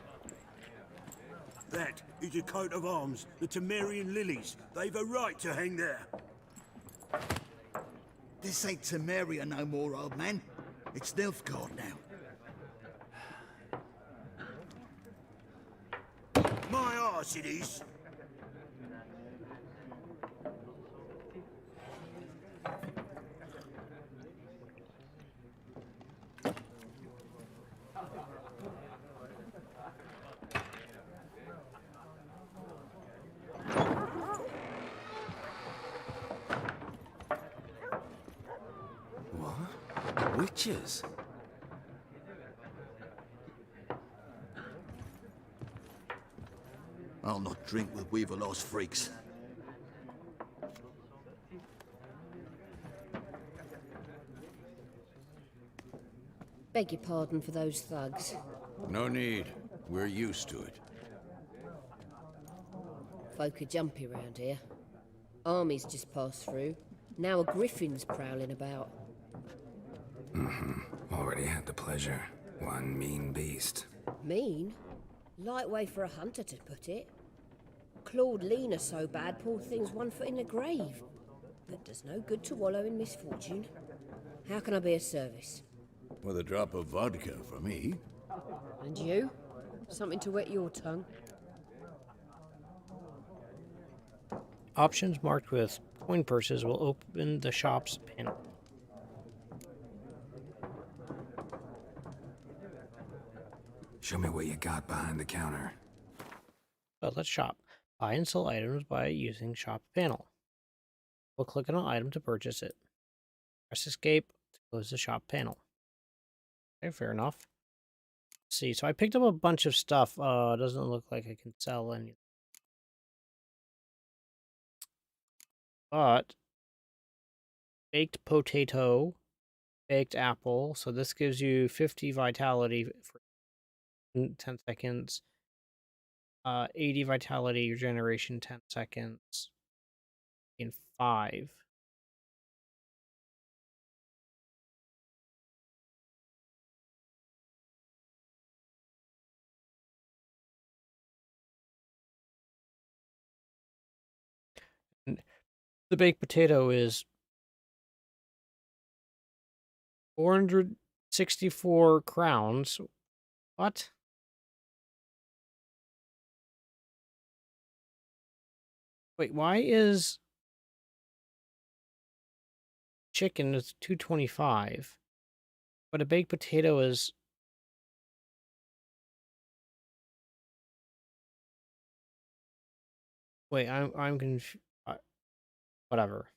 That is a coat of arms, the Temerian lilies. They've a right to hang there. This ain't Temeria no more, old man. It's Nilfgaard now. My arse it is. What? Witches? I'll not drink with Weaverlost freaks. Beg your pardon for those thugs. No need. We're used to it. Folk are jumpy round here. Armies just passed through. Now a griffin's prowling about. Already had the pleasure. One mean beast. Mean? Light way for a hunter to put it. Clawed Lena so bad, poor thing's 1 foot in the grave. But does no good to wallow in misfortune. How can I be of service? With a drop of vodka for me. And you? Something to wet your tongue? Options marked with coin purses will open the shop's panel. Show me what you got behind the counter. So let's shop. Buy and sell items by using shop panel. We'll click on an item to purchase it. Press escape to close the shop panel. Okay, fair enough. Let's see, so I picked up a bunch of stuff. Doesn't look like I can sell any. But baked potato, baked apple. So this gives you 50 vitality for 10 seconds. 80 vitality regeneration 10 seconds in 5. And the baked potato is 464 crowns. What? Wait, why is chicken is 225, but a baked potato is wait, I'm confused. Whatever.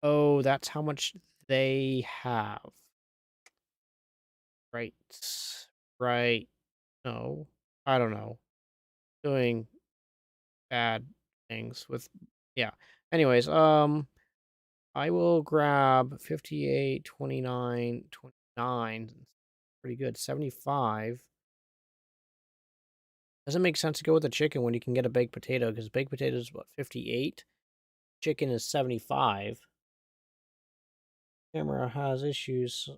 Oh, that's how much they have. Right. Right. No. I don't know. Doing bad things with yeah. Anyways, I will grab 58, 29, 29. Pretty good. 75. Doesn't make sense to go with the chicken when you can get a baked potato, because baked potato is what, 58? Chicken is 75. Camera has issues.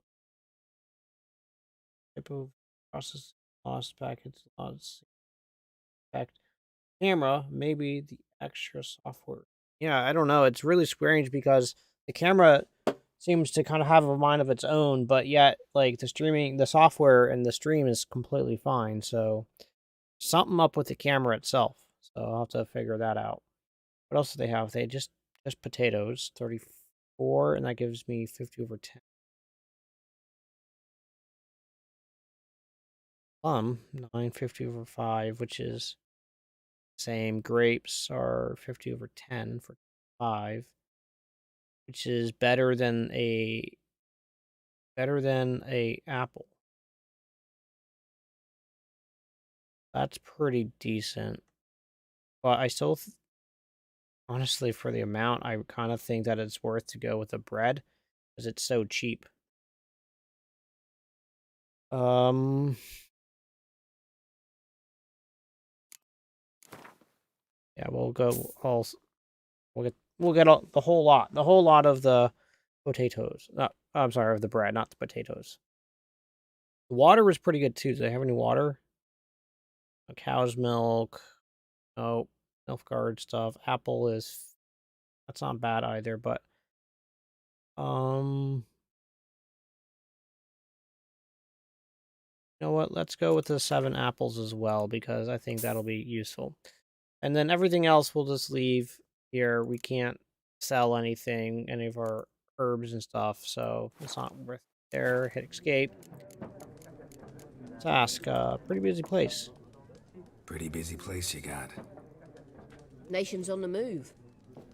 Type of process lost packets lost. Fact. Camera, maybe the extra software. Yeah, I don't know. It's really strange because the camera seems to kind of have a mind of its own, but yet, like, the software and the stream is completely fine. So, something up with the camera itself. So, I'll have to figure that out. What else do they have? They just potatoes, 34, and that gives me 50 over 10. 950 over 5, which is same. Grapes are 50 over 10 for 5, which is better than a apple. That's pretty decent. But I still honestly, for the amount, I kind of think that it's worth to go with the bread because it's so cheap. Yeah, we'll go all. We'll get the whole lot of the potatoes. I'm sorry, of the bread, not the potatoes. The water was pretty good too. Do they have any water? A cow's milk. No, milk guard stuff. Apple is that's not bad either, but you know what? Let's go with the 7 apples as well because I think that'll be useful. And then everything else we'll just leave here. We can't sell anything, any of our herbs and stuff, so it's not worth it there. Hit escape. Task, pretty busy place. Pretty busy place you got. Nations on the move.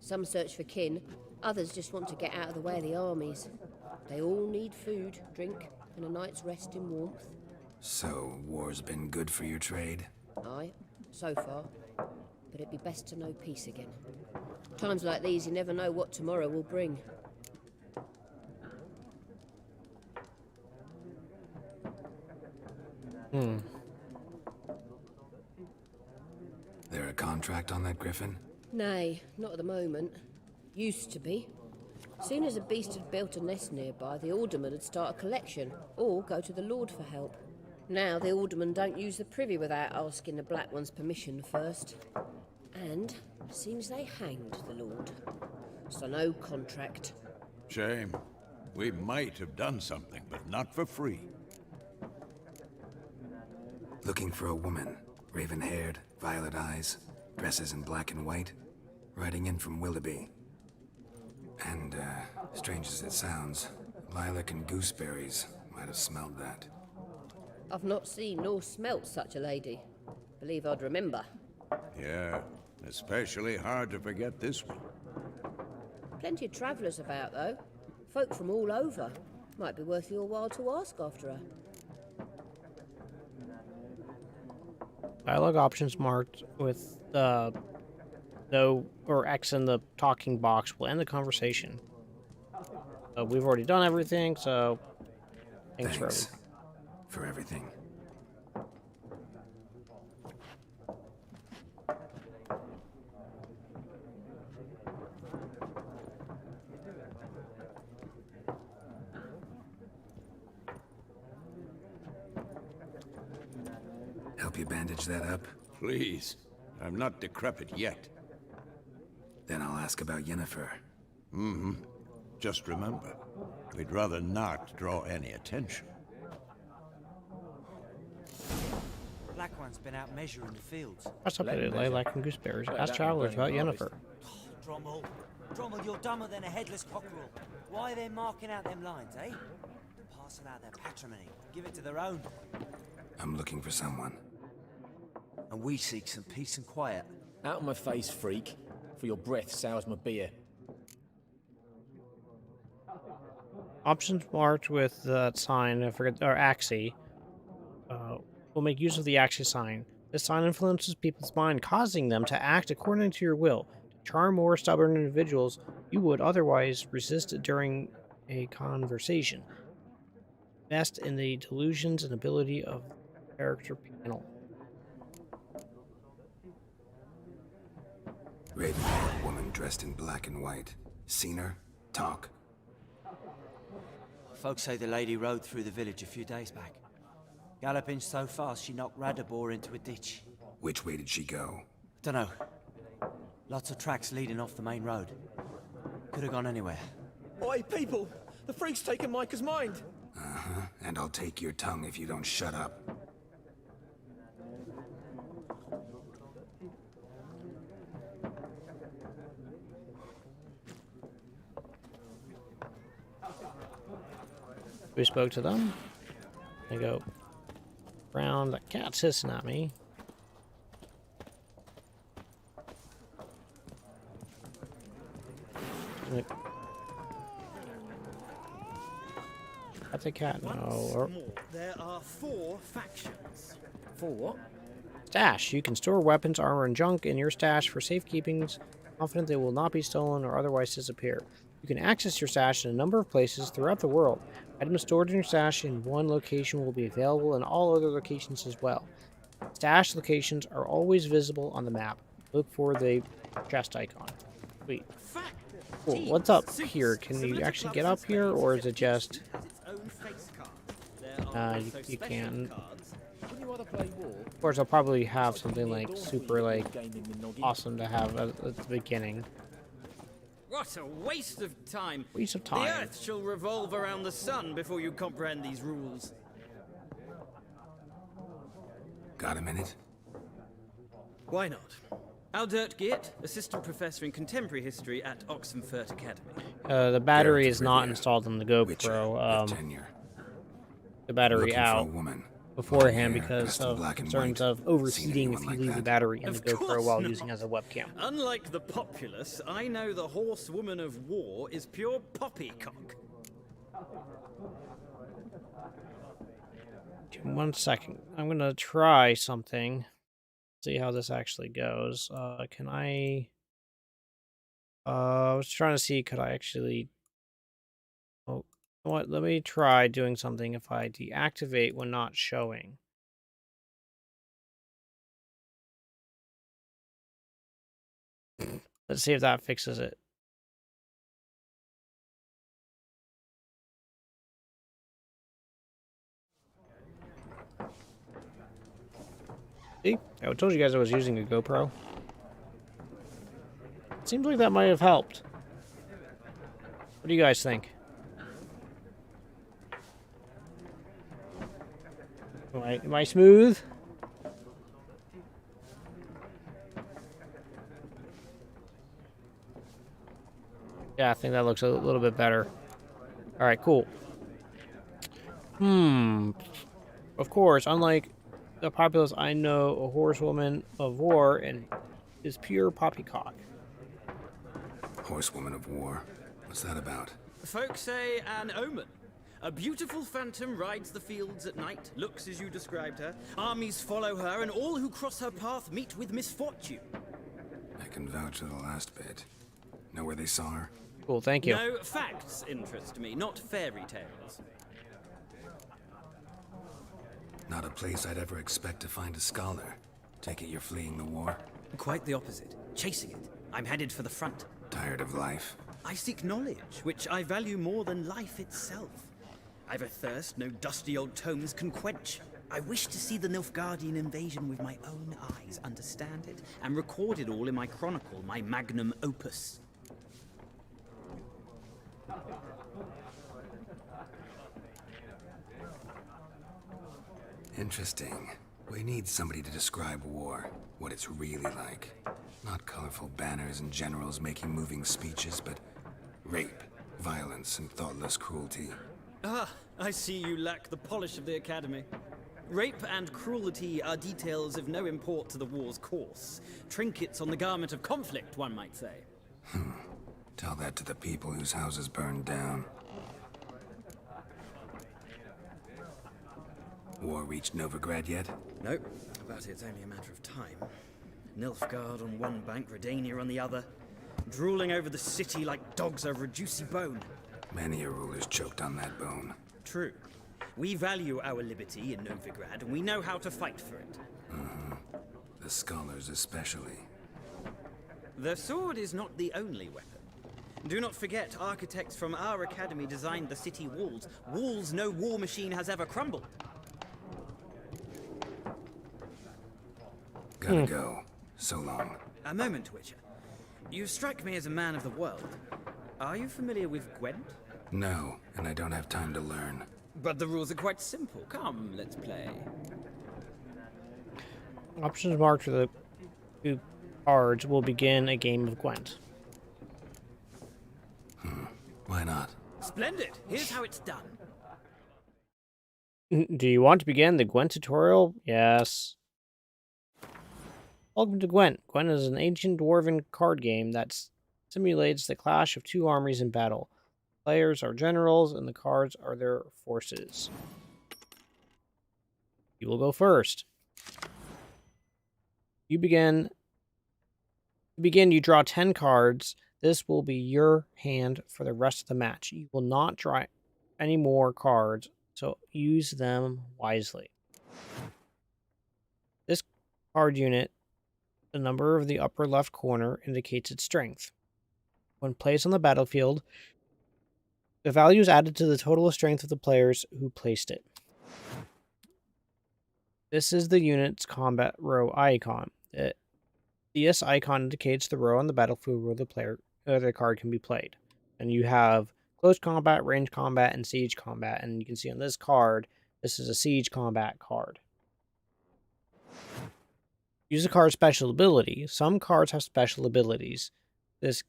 Some search for kin, others just want to get out of the way of the armies. They all need food, drink, and a night's rest in warmth. So, war's been good for your trade? Aye, so far. But it'd be best to know peace again. Times like these, you never know what tomorrow will bring. There a contract on that griffin? Nay, not at the moment. Used to be. Soon as a beast had built a nest nearby, the alderman would start a collection, or go to the lord for help. Now the aldermen don't use the privy without asking the Black One's permission first. And seems they hanged the lord. So no contract. Shame. We might have done something, but not for free. Looking for a woman. Raven-haired, violet eyes, dresses in black and white. Riding in from Willoughby. And, strange as it sounds, lilac and gooseberries might have smelled that. I've not seen nor smelt such a lady. Believe I'd remember. Yeah, especially hard to forget this one. Plenty of travellers about, though. Folk from all over. Might be worth your while to ask after her. Dialogue options marked with no or X in the talking box will end the conversation. So we've already done everything, so thanks for everything. Help you bandage that up? Please. I'm not decrepit yet. Then I'll ask about Yennefer. Mm-hmm. Just remember, we'd rather not draw any attention. Black One's been out measuring the fields. What's up with lilac and gooseberries? Ask travelers about Yennefer. Drommel, you're dumber than a headless cockerel. Why are they marking out them lines, eh? Parcel out their patrimony. Give it to their own. I'm looking for someone. And we seek some peace and quiet. Out of my face, freak. For your breath sours my beer. Options marked with that sign, I forget, or axis. Will make use of the axis sign. This sign influences people's mind, causing them to act according to your will. To charm more stubborn individuals you would otherwise resist it during a conversation. Best in the delusions and ability of the character panel. Raven-haired woman dressed in black and white. Seen her? Talk. Folks say the lady rode through the village a few days back. Galloping so fast she knocked Radabor into a ditch. Which way did she go? Dunno. Lots of tracks leading off the main road. Could have gone anywhere. Oi, people! The freak's taken Micah's mind! Uh-huh. And I'll take your tongue if you don't shut up. We spoke to them. They go round. The cat's hissing at me. That's a cat. No. Or there are 4 factions. 4 what? stash. You can store weapons, armor, and junk in your stash for safekeeping. Confident they will not be stolen or otherwise disappear. You can access your stash in a number of places throughout the world. Items stored in your stash in one location will be available in all other locations as well. Stash locations are always visible on the map. Look for the chest icon. Sweet. Cool. What's up here? Can you actually get up here, or is it just... you can... Of course, I'll probably have something like super awesome to have at the beginning. What a waste of time! Waste of time. The Earth shall revolve around the sun before you comprehend these rules. Got a minute? Why not? Aldert Geert, Assistant Professor in Contemporary History at Oxenfurt Academy. The battery is not installed on the GoPro. The battery out beforehand because of concerns of overheating if you leave the battery in the GoPro while using as a webcam. Unlike the populace, I know the horsewoman of war is pure poppycock. 1 second. I'm gonna try something. See how this actually goes. Can I... I was trying to see, could I actually... Oh, you know what? Let me try doing something if I deactivate when not showing. Let's see if that fixes it. See? I told you guys I was using a GoPro. Seems like that might have helped. What do you guys think? Am I smooth? Yeah, I think that looks a little bit better. All right, cool. Of course, unlike the populace, I know a horsewoman of war and is pure poppycock. Horsewoman of war. What's that about? Folks say an omen. A beautiful phantom rides the fields at night, looks as you described her. Armies follow her, and all who cross her path meet with misfortune. I can vouch for the last bit. Know where they saw her? Cool, thank you. No, facts interest me, not fairy tales. Not a place I'd ever expect to find a scholar. Take it you're fleeing the war? Quite the opposite. Chasing it. I'm headed for the front. Tired of life? I seek knowledge, which I value more than life itself. I've a thirst no dusty old tomes can quench. I wish to see the Nilfgaardian invasion with my own eyes, understand it, and record it all in my chronicle, my magnum opus. Interesting. We need somebody to describe war, what it's really like. Not colorful banners and generals making moving speeches, but rape, violence, and thoughtless cruelty. Ah, I see you lack the polish of the Academy. Rape and cruelty are details of no import to the war's course. Trinkets on the garment of conflict, one might say. Tell that to the people whose houses burned down. War reached Novigrad yet? Nope, but it's only a matter of time. Nilfgaard on one bank, Redania on the other, drooling over the city like dogs over a juicy bone. Many a ruler's choked on that bone. True. We value our liberty in Novigrad, and we know how to fight for it. The scholars especially. The sword is not the only weapon. Do not forget, architects from our academy designed the city walls. Walls no war machine has ever crumbled. Gotta go. So long. A moment, Witcher. You strike me as a man of the world. Are you familiar with Gwent? No, and I don't have time to learn. But the rules are quite simple. Come, let's play. Options marked for the 2 cards will begin a game of Gwent. Why not? Splendid. Here's how it's done. Do you want to begin the Gwent tutorial? Yes. Welcome to Gwent. Gwent is an ancient dwarven card game that simulates the clash of 2 armies in battle. Players are generals, and the cards are their forces. You will go first. You begin, you draw 10 cards. This will be your hand for the rest of the match. You will not draw any more cards, so use them wisely. This card unit, the number of the upper left corner, indicates its strength. When placed on the battlefield, the value is added to the total strength of the players who placed it. This is the unit's combat row icon. This icon indicates the row on the battlefield where the card can be played. And you have close combat, range combat, and siege combat. And you can see on this card, this is a siege combat card. Use the card's special ability. Some cards have special abilities. This,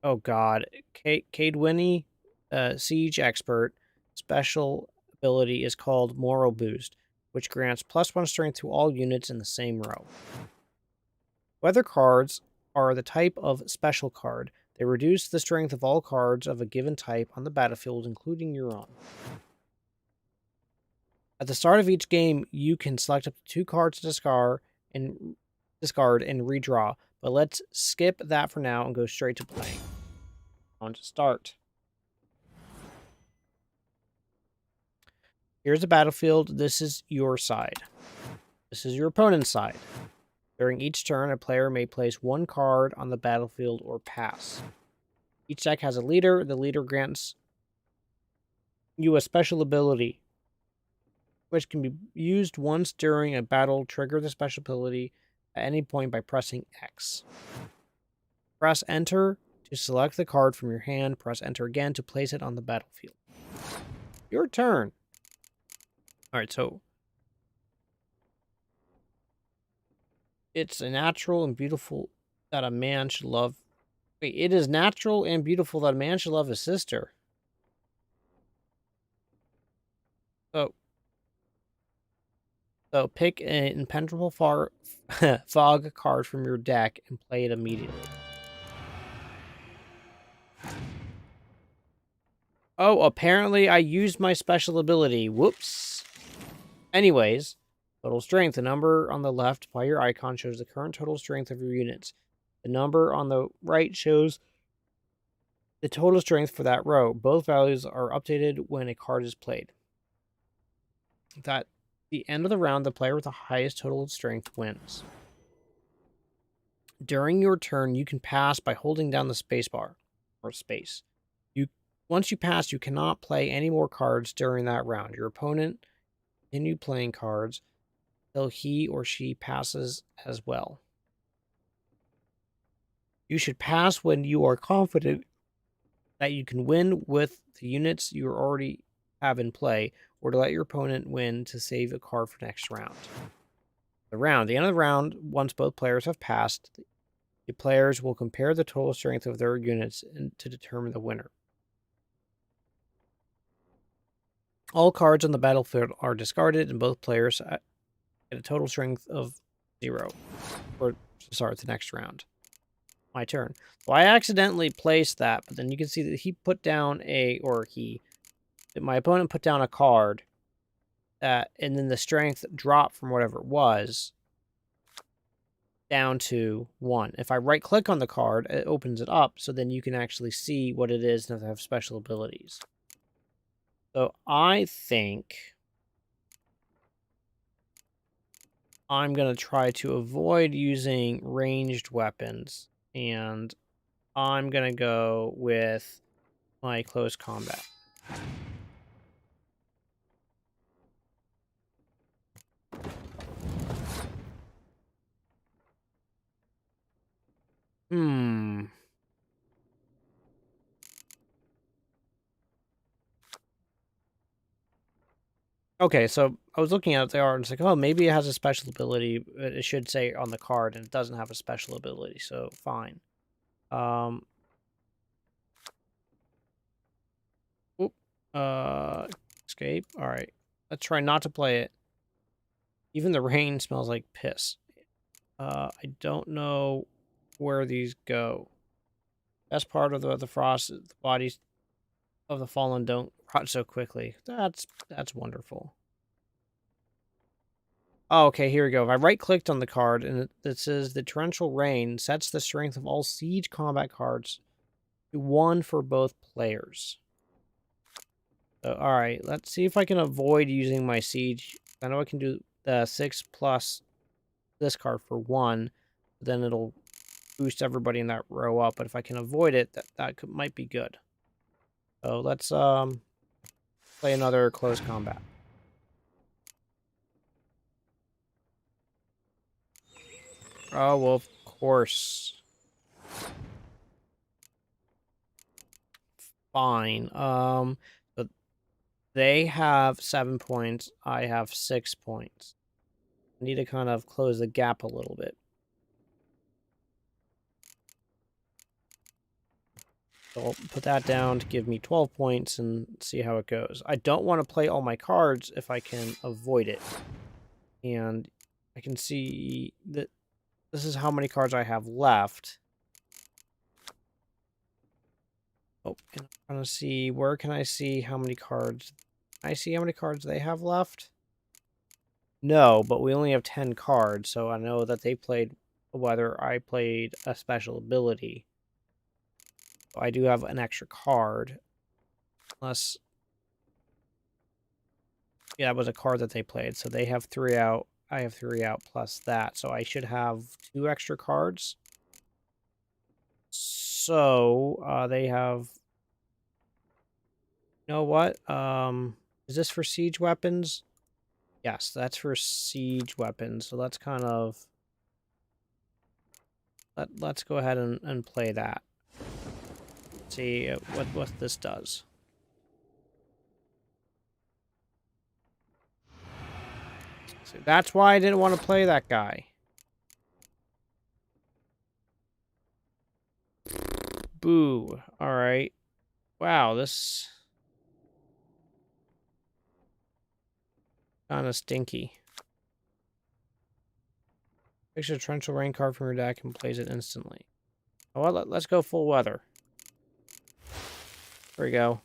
oh god, Cadwini, Siege Expert, special ability is called Moral Boost, which grants +1 strength to all units in the same row. Weather cards are the type of special card. They reduce the strength of all cards of a given type on the battlefield, including your own. At the start of each game, you can select up to 2 cards to discard and redraw, but let's skip that for now and go straight to playing. On to start. Here's the battlefield. This is your side. This is your opponent's side. During each turn, a player may place 1 card on the battlefield or pass. Each deck has a leader. The leader grants you a special ability, which can be used once during a battle. Trigger the special ability at any point by pressing X. Press Enter to select the card from your hand. Press Enter again to place it on the battlefield. Your turn. Alright, so it's a natural and beautiful that a man should love Wait, it is natural and beautiful that a man should love his sister. So pick an impenetrable fog card from your deck and play it immediately. Oh, apparently I used my special ability. Whoops. Anyways, total strength. The number on the left by your icon shows the current total strength of your units. The number on the right shows the total strength for that row. Both values are updated when a card is played. At the end of the round, the player with the highest total strength wins. During your turn, you can pass by holding down the space bar or space. Once you pass, you cannot play any more cards during that round. Your opponent continue playing cards until he or she passes as well. You should pass when you are confident that you can win with the units you already have in play, or to let your opponent win to save a card for next round. The end of the round, once both players have passed, the players will compare the total strength of their units to determine the winner. All cards on the battlefield are discarded, and both players get a total strength of 0 to start the next round. My turn. So I accidentally placed that, but then you can see that he put down my opponent put down a card, and then the strength dropped from whatever it was down to 1. If I right-click on the card, it opens it up, so then you can actually see what it is and if they have special abilities. So I think I'm going to try to avoid using ranged weapons, and I'm going to go with my close combat. Okay, so I was looking at the art and it's like, oh, maybe it has a special ability. It should say on the card, and it doesn't have a special ability, so fine. Escape. All right, let's try not to play it. Even the rain smells like piss. I don't know where these go. Best part of the frost, the bodies of the fallen don't rot so quickly. That's wonderful. Oh, okay, here we go. If I right-clicked on the card and it says the torrential rain sets the strength of all siege combat cards to 1 for both players. So, all right, let's see if I can avoid using my siege. I know I can do the 6 plus this card for 1, then it'll boost everybody in that row up. But if I can avoid it, that might be good. So let's play another close combat. Oh, well, of course. Fine. But they have 7 points. I have 6 points. I need to kind of close the gap a little bit. So I'll put that down to give me 12 points and see how it goes. I don't want to play all my cards if I can avoid it. And I can see that this is how many cards I have left. Oh, and I'm trying to see, where can I see how many cards? Can I see how many cards they have left? No, but we only have 10 cards, so I know that they played, whether I played a special ability. So I do have an extra card. Unless, yeah, that was a card that they played, so they have 3 out. I have 3 out plus that, so I should have 2 extra cards. So, they have... You know what? Is this for siege weapons? Yes, that's for siege weapons, so let's kind of... Let's go ahead and play that. See what this does. So that's why I didn't want to play that guy. Boo. Alright. Wow, this... kind of stinky. Picks a torrential rain card from your deck and plays it instantly. Oh, well, let's go full weather. There we go.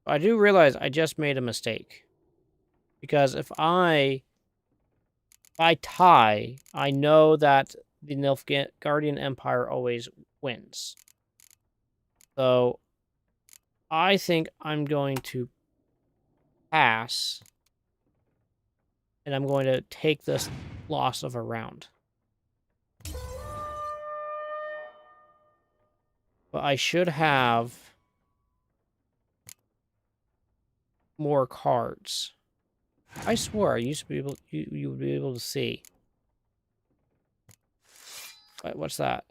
I do realize I just made a mistake. Because if I tie, I know that the Nilfgaardian Empire always wins. So, I think I'm going to pass. And I'm going to take this loss of a round. But I should have more cards. I swore I used to be able you would be able to see. Wait, what's that?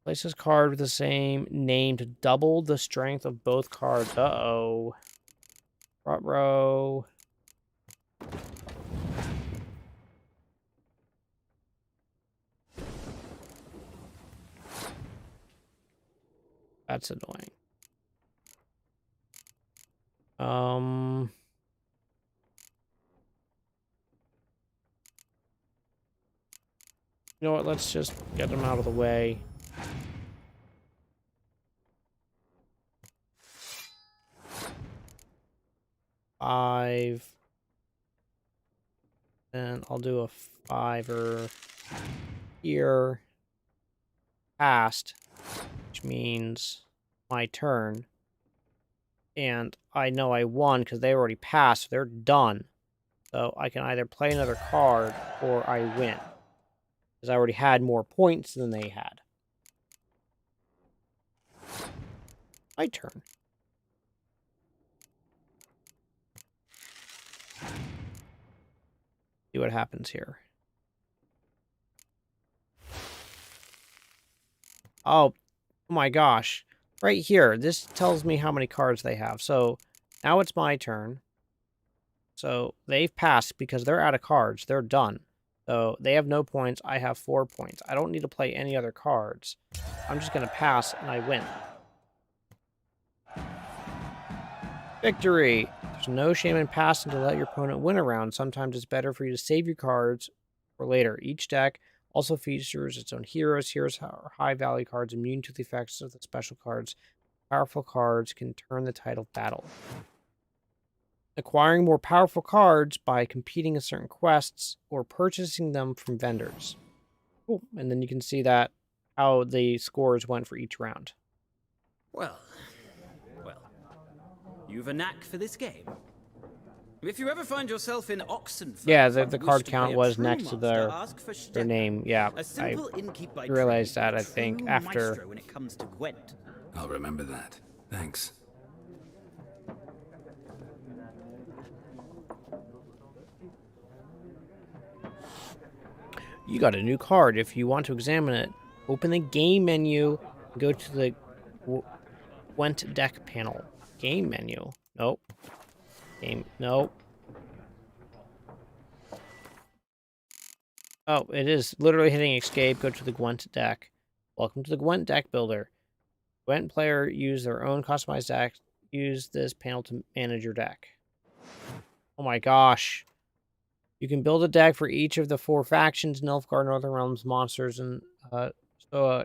Place this card with the same name to double the strength of both cards. Uh-oh. Front row. That's annoying. You know what? Let's just get them out of the way. Five. Then I'll do a 5-er here. Passed, which means my turn. And I know I won because they already passed. So they're done. So I can either play another card or I win. Because I already had more points than they had. My turn. See what happens here. Oh my gosh. Right here. This tells me how many cards they have. So now it's my turn. So they've passed because they're out of cards. They're done. So they have no points. I have 4 points. I don't need to play any other cards. I'm just going to pass and I win. Victory! There's no shame in passing to let your opponent win a round. Sometimes it's better for you to save your cards for later. Each deck also features its own heroes. Heroes are high-value cards immune to the effects of the special cards. Powerful cards can turn the tide of battle. Acquiring more powerful cards by competing in certain quests or purchasing them from vendors. Cool. And then you can see that how the scores went for each round. Well, you've a knack for this game. If you ever find yourself in Oxenford, yeah, the card count was next to their name. Yeah, I realized that, I think, after. When it comes to Gwent. I'll remember that. Thanks. You got a new card. If you want to examine it, open the game menu, go to the Gwent deck panel. Game menu. Nope. Game. Nope. Oh, it is literally hitting escape. Go to the Gwent deck. Welcome to the Gwent deck builder. Gwent player use their own customized deck. Use this panel to manage your deck. Oh my gosh. You can build a deck for each of the 4 factions, Nilfgaard, Northern Realms, Monsters, and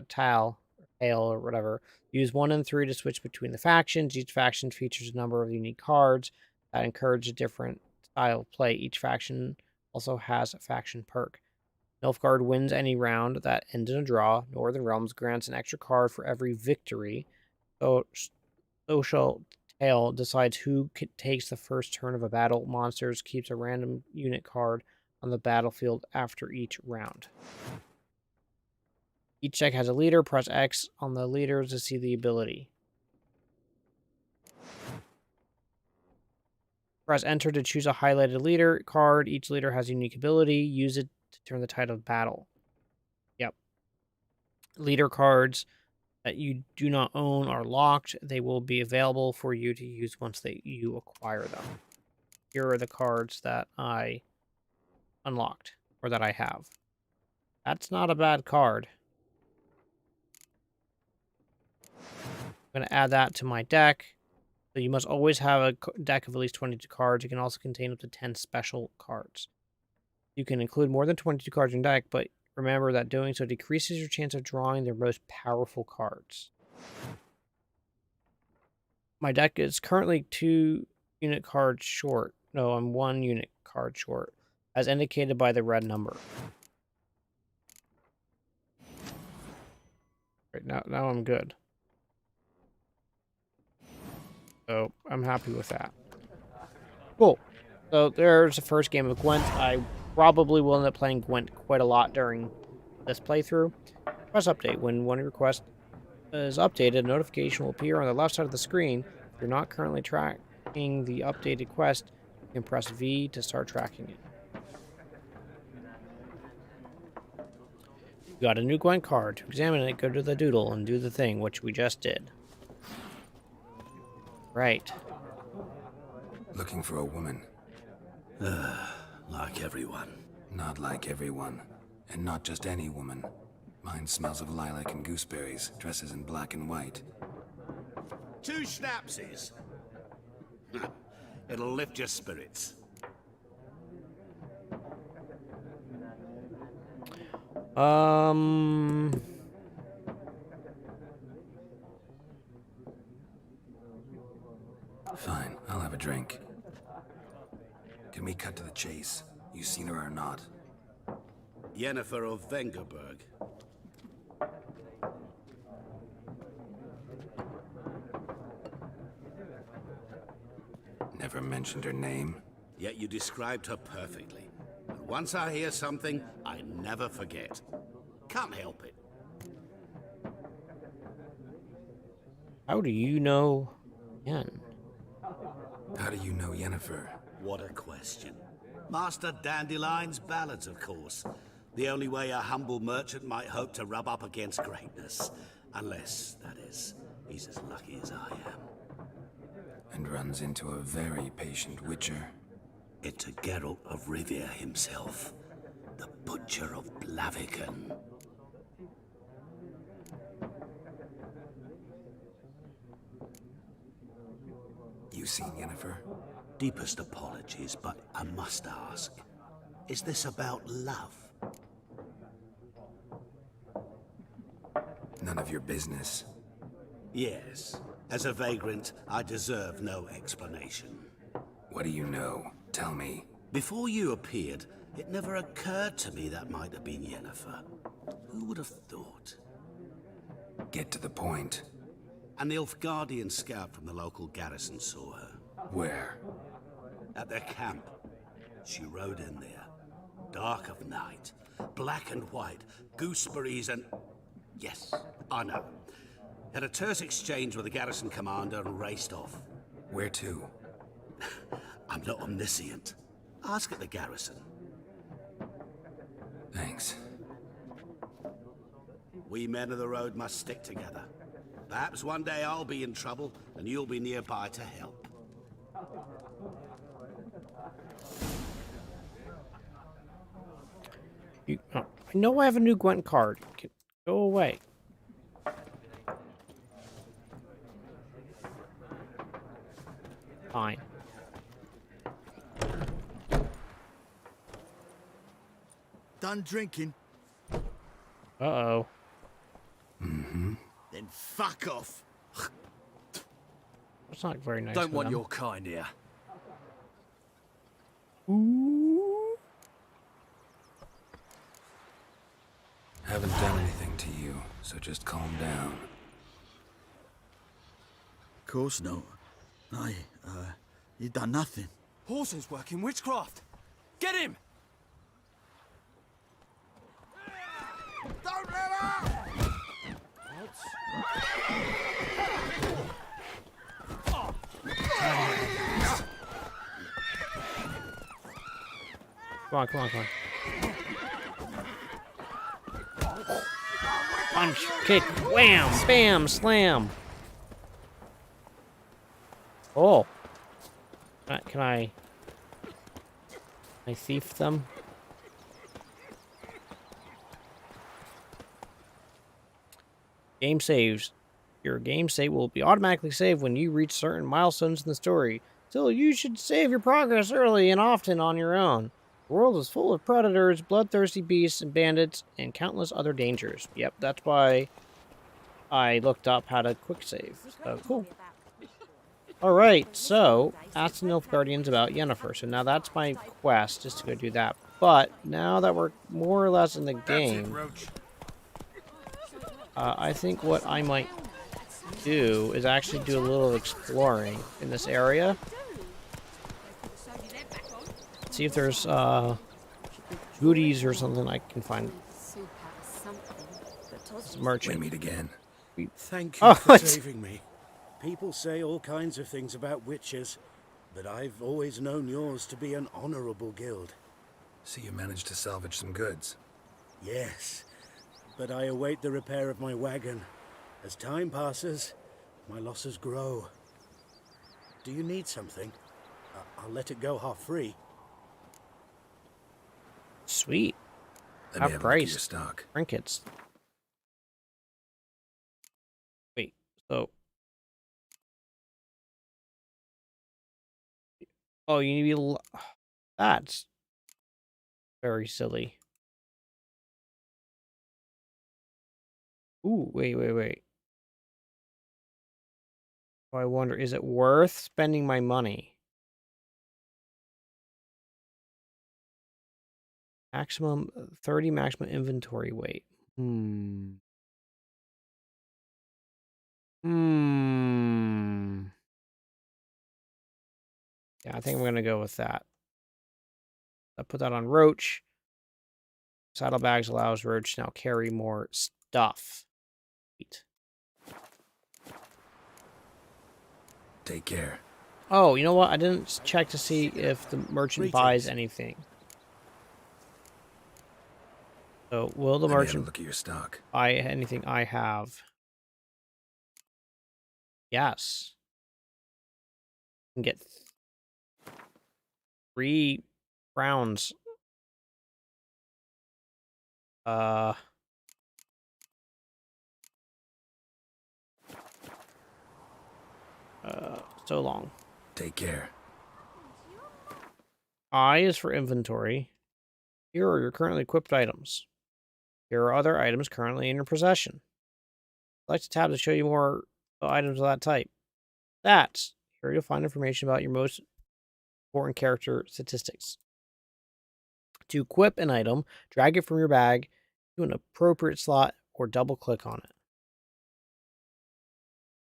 Tale, or whatever. Use 1 and 3 to switch between the factions. Each faction features a number of unique cards that encourage a different style of play. Each faction also has a faction perk. Nilfgaard wins any round that ends in a draw. Northern Realms grants an extra card for every victory. So Social Tale decides who takes the first turn of a battle. Monsters keeps a random unit card on the battlefield after each round. Each deck has a leader. Press X on the leader to see the ability. Press Enter to choose a highlighted leader card. Each leader has a unique ability. Use it to turn the tide of battle. Yep. Leader cards that you do not own are locked. They will be available for you to use once you acquire them. here are the cards that I unlocked, or that I have. That's not a bad card. I'm going to add that to my deck. So you must always have a deck of at least 22 cards. It can also contain up to 10 special cards. You can include more than 22 cards in your deck, but remember that doing so decreases your chance of drawing their most powerful cards. My deck is currently 2 unit cards short. No, I'm 1 unit card short, as indicated by the red number. Right, now I'm good. So I'm happy with that. Cool. So there's the first game of Gwent. I probably will end up playing Gwent quite a lot during this playthrough. Quest update. When one request is updated, a notification will appear on the left side of the screen. If you're not currently tracking the updated quest, you can press V to start tracking it. You got a new Gwent card. To examine it, go to the doodle and do the thing, which we just did. Right. Looking for a woman. Like everyone. Not like everyone. And not just any woman. Mine smells of lilac and gooseberries, dresses in black and white. 2 schnapsies. It'll lift your spirits. Fine, I'll have a drink. Can we cut to the chase? You seen her or not? Yennefer of Vengerberg. Never mentioned her name. Yet you described her perfectly. And once I hear something, I never forget. Can't help it. How do you know Yen? How do you know Yennefer? What a question. Master Dandelion's ballads, of course. The only way a humble merchant might hope to rub up against greatness. Unless, that is, he's as lucky as I am. And runs into a very patient witcher. Into Geralt of Rivia himself. The Butcher of Blaviken. You seen Yennefer? Deepest apologies, but I must ask. Is this about love? None of your business. Yes. As a vagrant, I deserve no explanation. What do you know? Tell me. Before you appeared, it never occurred to me that might have been Yennefer. Who would have thought? Get to the point. An Nilfgaardian scout from the local garrison saw her. Where? At their camp. She rode in there. Dark of night. Black and white. Gooseberries and... Yes, I know. Had a terse exchange with the garrison commander and raced off. Where to? I'm not omniscient. Ask at the garrison. Thanks. We men of the road must stick together. Perhaps one day I'll be in trouble, and you'll be nearby to help. I know I have a new Gwent card. Go away. Fine. Done drinking? Uh-oh. Mm-hmm. Then fuck off. That's not very nice. Don't want your kind here. Ooh. Haven't done anything to you, so just calm down. Of course not. You done nothing. Horsen's working witchcraft. Get him! Don't let up! Come on, come on, come on. Punch, kick, wham, bam, slam. Oh. Can I I thief them. Game saves. Your game save will be automatically saved when you reach certain milestones in the story. Still, you should save your progress early and often on your own. The world is full of predators, bloodthirsty beasts, and bandits, and countless other dangers. Yep, that's why I looked up how to quick save. So, cool. Alright, so, ask the Nilfgaardians about Yennefer. So now that's my quest, just to go do that. But, now that we're more or less in the game, I think what I might do is actually do a little exploring in this area. See if there's goodies or something I can find. Merchant. We meet again. Thank you for saving me. People say all kinds of things about witches, but I've always known yours to be an honorable guild. So you managed to salvage some goods? Yes, but I await the repair of my wagon. As time passes, my losses grow. Do you need something? I'll let it go half free. Sweet. Let me have a look at your stock. Trinkets. Wait, so... Oh, you need to be... That's very silly. Ooh, wait. Oh, I wonder, is it worth spending my money? Maximum 30 maximum inventory weight. Yeah, I think I'm gonna go with that. I'll put that on Roach. Saddlebags allows Roach to now carry more stuff. Sweet. Take care. Oh, you know what? I didn't check to see if the merchant buys anything. So, will the merchant look at your stock. buy anything I have? Yes. You can get 3 rounds. So long. Take care. I is for inventory. Here are your currently equipped items. Here are other items currently in your possession. I'd like to tab to show you more items of that type. That's here you'll find information about your most important character statistics. To equip an item, drag it from your bag to an appropriate slot or double click on it.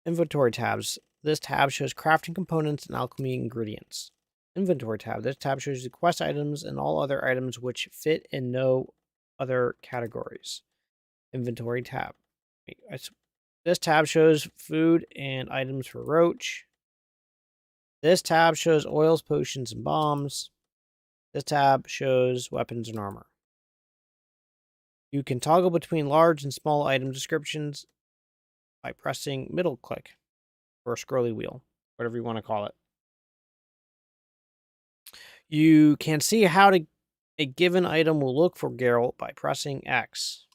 Inventory tabs. This tab shows crafting components and alchemy ingredients. Inventory tab. This tab shows you quest items and all other items which fit in no other categories. Inventory tab. This tab shows food and items for Roach. This tab shows oils, potions, and bombs. This tab shows weapons and armor. You can toggle between large and small item descriptions by pressing middle click or scrolly wheel, whatever you want to call it. You can see how a given item will look for Geralt by pressing X.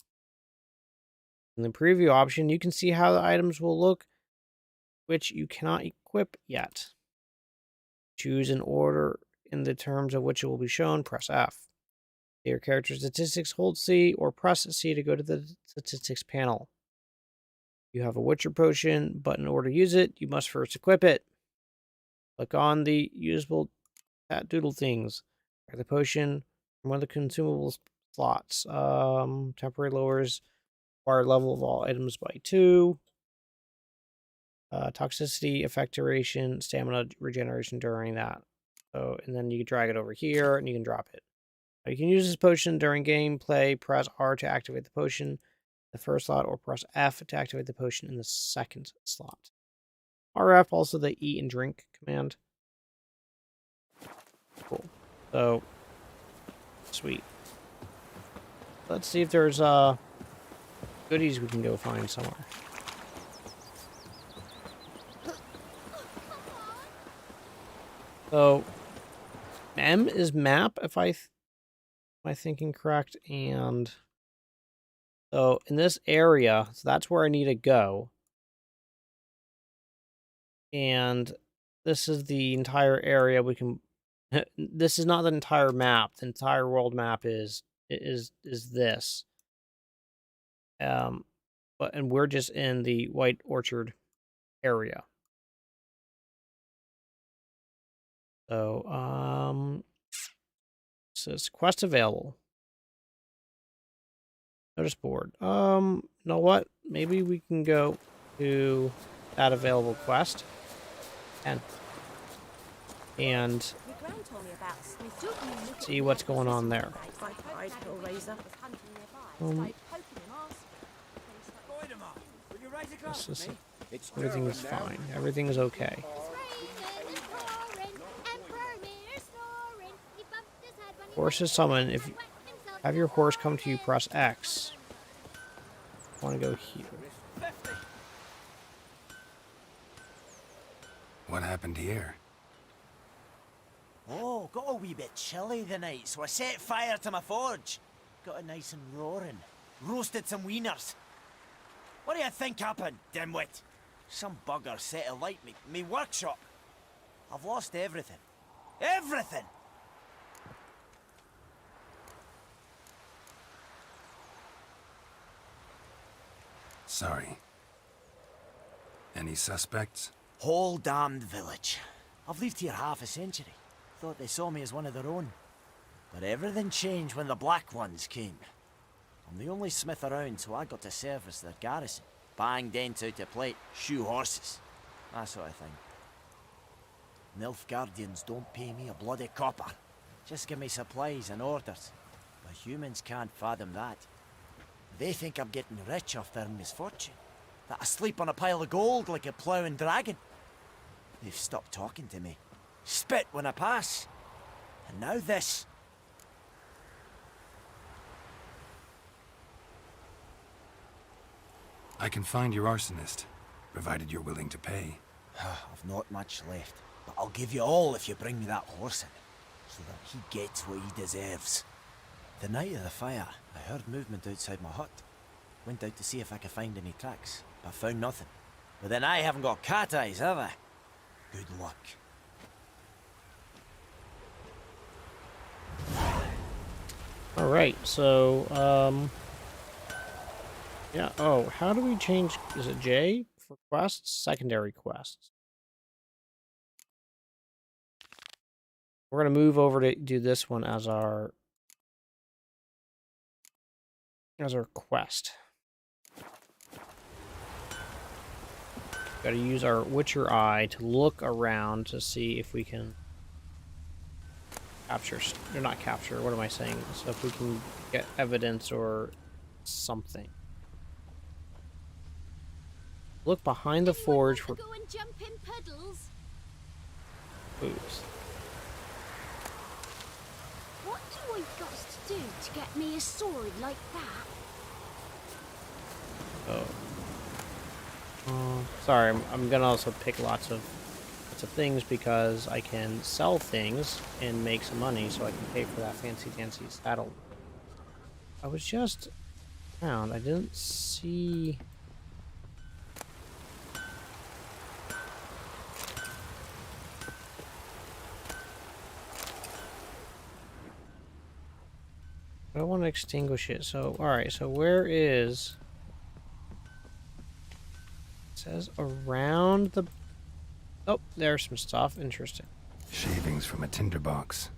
In the preview option, you can see how the items will look, which you cannot equip yet. Choose an order in the terms of which it will be shown, press F. Your character statistics, hold C, or press C to go to the statistics panel. You have a Witcher potion, but in order to use it, you must first equip it. Click on the usable doodle things. Grab the potion from one of the consumable slots. Temporary lowers required level of all items by 2. Toxicity, effect duration, stamina regeneration during that. So, and then you can drag it over here and you can drop it. You can use this potion during gameplay. Press R to activate the potion in the first slot, or press F to activate the potion in the second slot. RF, also the eat and drink command. Cool. So, sweet. Let's see if there's goodies we can go find somewhere. So, M is map, if am I thinking correct? And so in this area, so that's where I need to go. And this is the entire area we can. This is not the entire map. The entire world map is this. And we're just in the White Orchard area. So, it says quest available. Notice board. You know what? Maybe we can go to that available quest. And see what's going on there. Everything is fine. Everything is okay. Horse is summoned. If you have your horse come to you, press X. I want to go here. What happened here? Oh, got a wee bit chilly the night, so I set fire to my forge. Got it nice and roaring. Roasted some wieners. What do you think happened, dimwit? Some bugger set alight me workshop. I've lost everything. Everything! Sorry. Any suspects? Whole damned village. I've lived here half a century. Thought they saw me as one of their own. But everything changed when the Black Ones came. I'm the only smith around, so I got to service their garrison. Bang dents out of plate, shoe horses. That sort of thing. Nilfgaardians don't pay me a bloody copper. Just give me supplies and orders. But humans can't fathom that. They think I'm getting rich off their misfortune. That I sleep on a pile of gold like a ploughing dragon. They've stopped talking to me. Spit when I pass. And now this. I can find your arsonist, provided you're willing to pay. I've not much left, but I'll give you all if you bring me that horse in, so that he gets what he deserves. The night of the fire, I heard movement outside my hut. Went out to see if I could find any tracks, but found nothing. But then I haven't got cat eyes, have I? Good luck. Alright, so, yeah, oh, how do we change, is it J for quests? Secondary quests. We're going to move over to do this one as our quest. Got to use our Witcher eye to look around to see if we can capture, or not capture, what am I saying? So if we can get evidence or something. Look behind the forge for go and jump in puddles. boots. What do I got to do to get me a sword like that? Oh. Sorry, I'm gonna also pick lots of things because I can sell things and make some money so I can pay for that fancy saddle. I was just around. I didn't see. I don't want to extinguish it. So, alright, so where is... It says around the... Oh, there's some stuff. Interesting. Shavings from a tinderbox.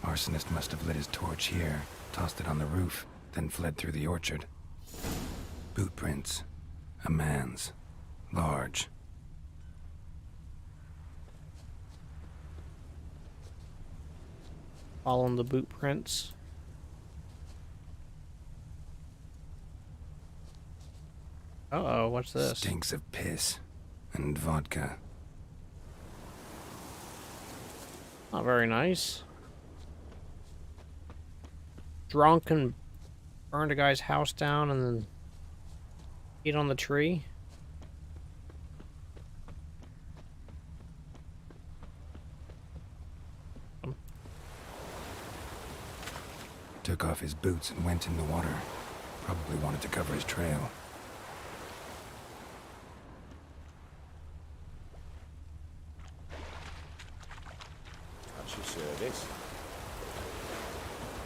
Arsonist must have lit his torch here, tossed it on the roof, then fled through the orchard. Boot prints. A man's. Large. Following the boot prints. Uh-oh, what's this? Stinks of piss and vodka. Not very nice. Drunk and burned a guy's house down and then eat on the tree. took off his boots and went in the water. Probably wanted to cover his trail. That's your service.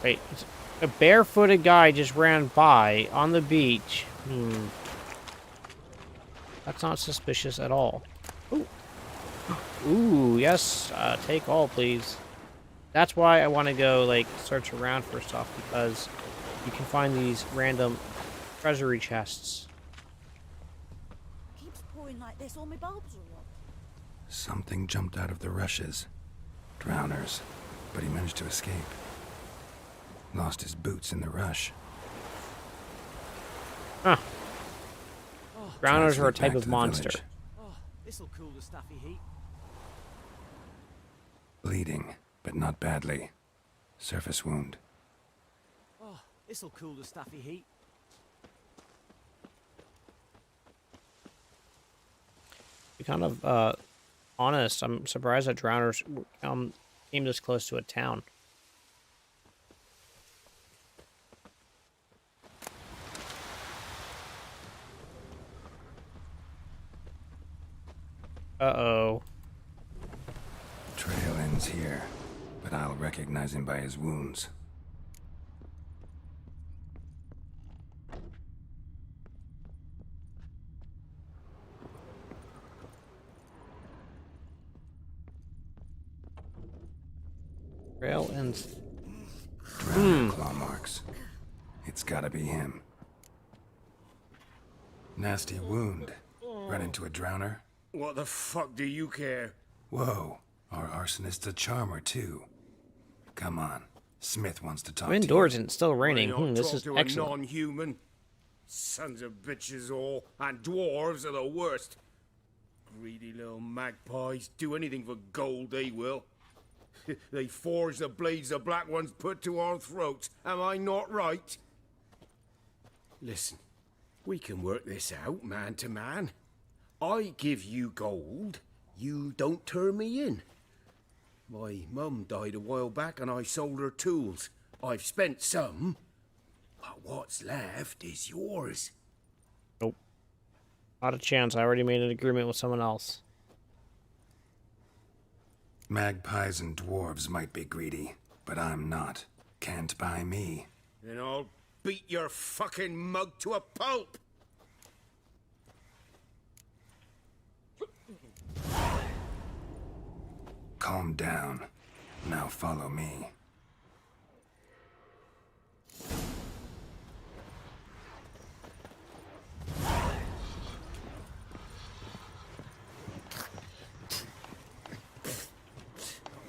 Wait, a barefooted guy just ran by on the beach. That's not suspicious at all. Ooh. Ooh, yes. Take all, please. That's why I want to go, like, search around for stuff, because you can find these random treasury chests. Keeps pouring like this, all my bulbs are what? Something jumped out of the rushes. Drowners. But he managed to escape. Lost his boots in the rush. Huh. Drowners are a Transferred type back of to the monster. village. Oh, this'll cool the stuffy heat. Bleeding, but not badly. Surface wound. Oh, this'll cool the stuffy heat. To be kind of honest, I'm surprised that drowners came this close to a town. Uh-oh. Trail ends here, but I'll recognize him by his wounds. Trail ends. Drowner claw marks. It's gotta be him. Nasty wound. Run into a drowner? What the fuck do you care? Whoa, our arsonist's a charmer too. Come on, Smith wants to talk I'm to indoors you. and it's still raining. Why not This talk is to excellent. a non-human? Sons of bitches all, and dwarves are the worst. Greedy little magpies, do anything for gold, they will. They forge the blades the black ones put to our throats. Am I not right? Listen, we can work this out, man to man. I give you gold, you don't turn me in. My mum died a while back and I sold her tools. I've spent some, but what's left is yours. Nope. Not a chance. I already made an agreement with someone else. Magpies and dwarves might be greedy, but I'm not. Can't buy me. Then I'll beat your fucking mug to a pulp. Calm down. Now follow me.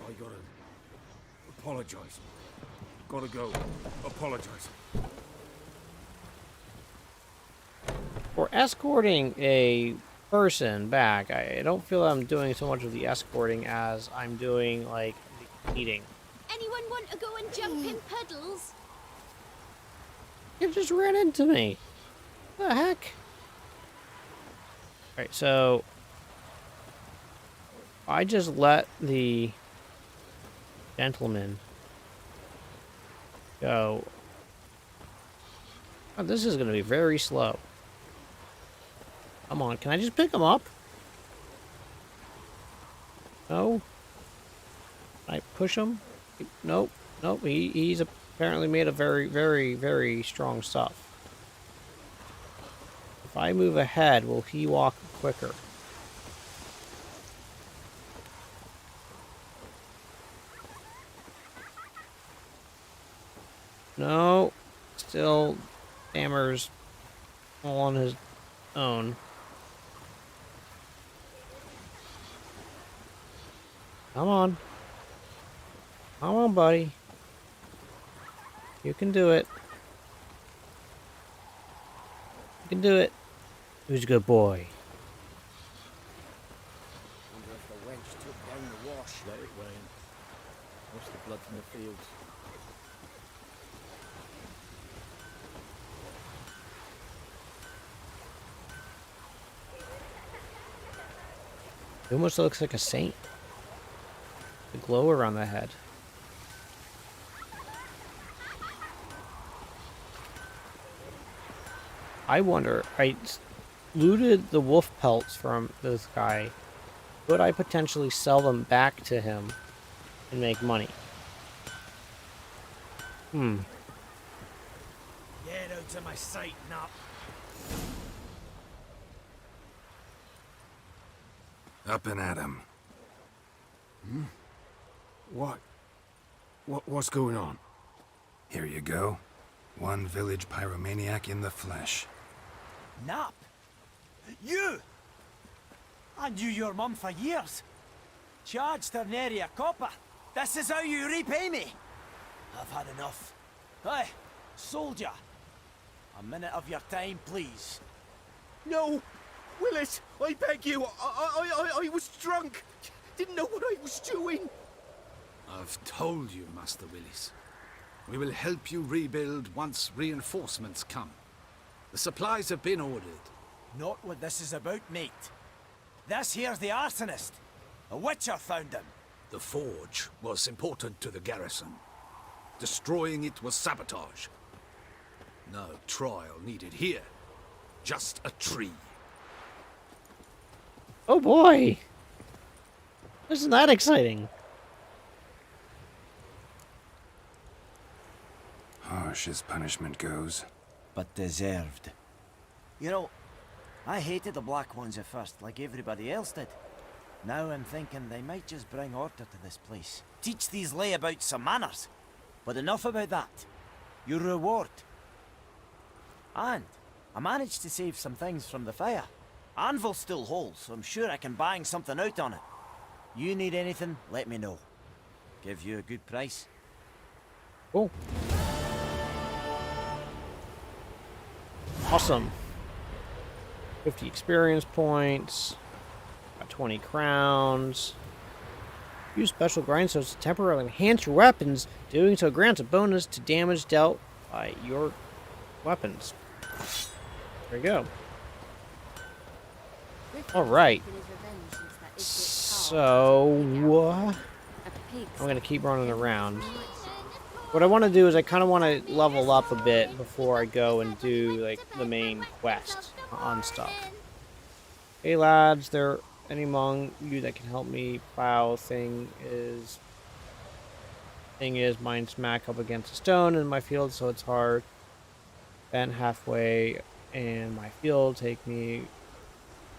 I gotta apologize. Gotta go. Apologize. For escorting a person back, I don't feel I'm doing so much of the escorting as I'm doing, like, the eating. Anyone want to go and jump in puddles? You just ran into me. What the heck? Alright, so I just let the gentleman go. Oh, this is going to be very slow. Come on, can I just pick him up? No? Can I push him? Nope. Nope, he's apparently made of very, very, very strong stuff. If I move ahead, will he walk quicker? No. Still, Hammer's all on his own. Come on. Come on, buddy. You can do it. You can do it. Who's a good boy? Wonder if the wench took down the wash. Let it rain. Wash the blood from the fields. He almost looks like a saint. The glow around the head. I wonder, I looted the wolf pelts from this guy. Could I potentially sell them back to him and make money? Get out of my sight, Nap. Up and at him. What's going on? Here you go. One village pyromaniac in the flesh. Nap? You? I knew your mum for years. Charged her nary a copper. This is how you repay me. I've had enough. Hey, soldier. A minute of your time, please. No! Willis, I beg you. I was drunk. Didn't know what I was doing. I've told you, Master Willis. We will help you rebuild once reinforcements come. The supplies have been ordered. Not what this is about, mate. This here's the arsonist. A witcher found him. The forge was important to the garrison. Destroying it was sabotage. No trial needed here. Just a tree. Oh boy! Isn't that exciting? Harsh as punishment goes. But deserved. You know, I hated the Black Ones at first, like everybody else did. Now I'm thinking they might just bring order to this place. Teach these layabouts some manners. But enough about that. Your reward. And I managed to save some things from the fire. Anvil still holds, so I'm sure I can bang something out on it. You need anything, let me know. Give you a good price. Cool. Awesome. 50 experience points. Got 20 crowns. Use special grindstones to temporarily enhance your weapons. Doing so grants a bonus to damage dealt by your weapons. There you go. Alright. So, I'm going to keep running around. What I want to do is I kind of want to level up a bit before I go and do, like, the main quest on stuff. Hey lads, there any among you that can help me plow? Thing is mine smack up against a stone in my field, so it's hard. Bent halfway, and my field take me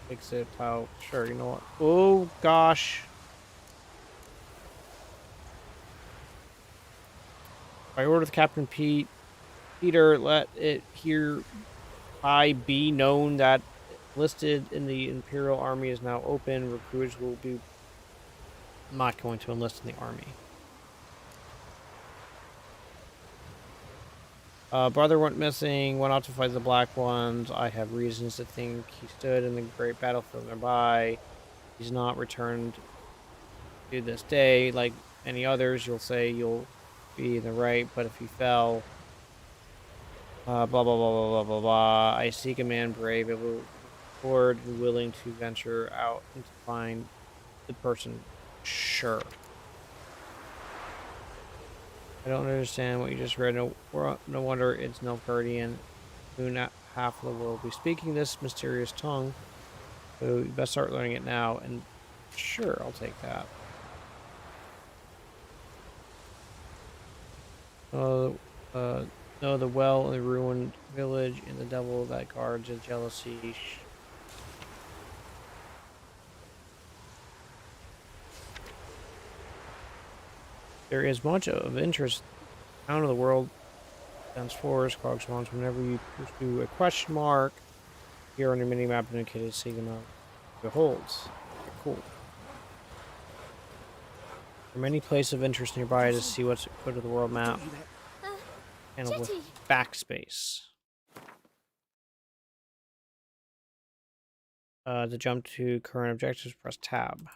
fix it plow. Sure, you know what? Oh gosh. By order of Captain Peter, let it hereby be known that listed in the Imperial Army is now open. Recruits will be not going to enlist in the army. Brother went missing, went out to fight the Black Ones. I have reasons to think he stood in the great battlefield nearby. He's not returned to this day. Like any others, you'll say you'll be in the right, but if he fell, blah, blah, blah, blah, blah, blah, blah. I seek a man brave, able forward, and willing to venture out and to find the person. Sure. I don't understand what you just read. No wonder it's Nilfgaardian. Soon half of the world will be speaking this mysterious tongue. So you best start learning it now. And sure, I'll take that. No, the well in the ruined village and the devil that guards a jealousy. There is much of interest out of the world. Dense forest, cog swamps. Whenever you pursue a question mark, here on your mini map indicated signal beholds. Okay, cool. There are many places of interest nearby to see what's put to the world map. And with backspace. To jump to current objectives, press tab.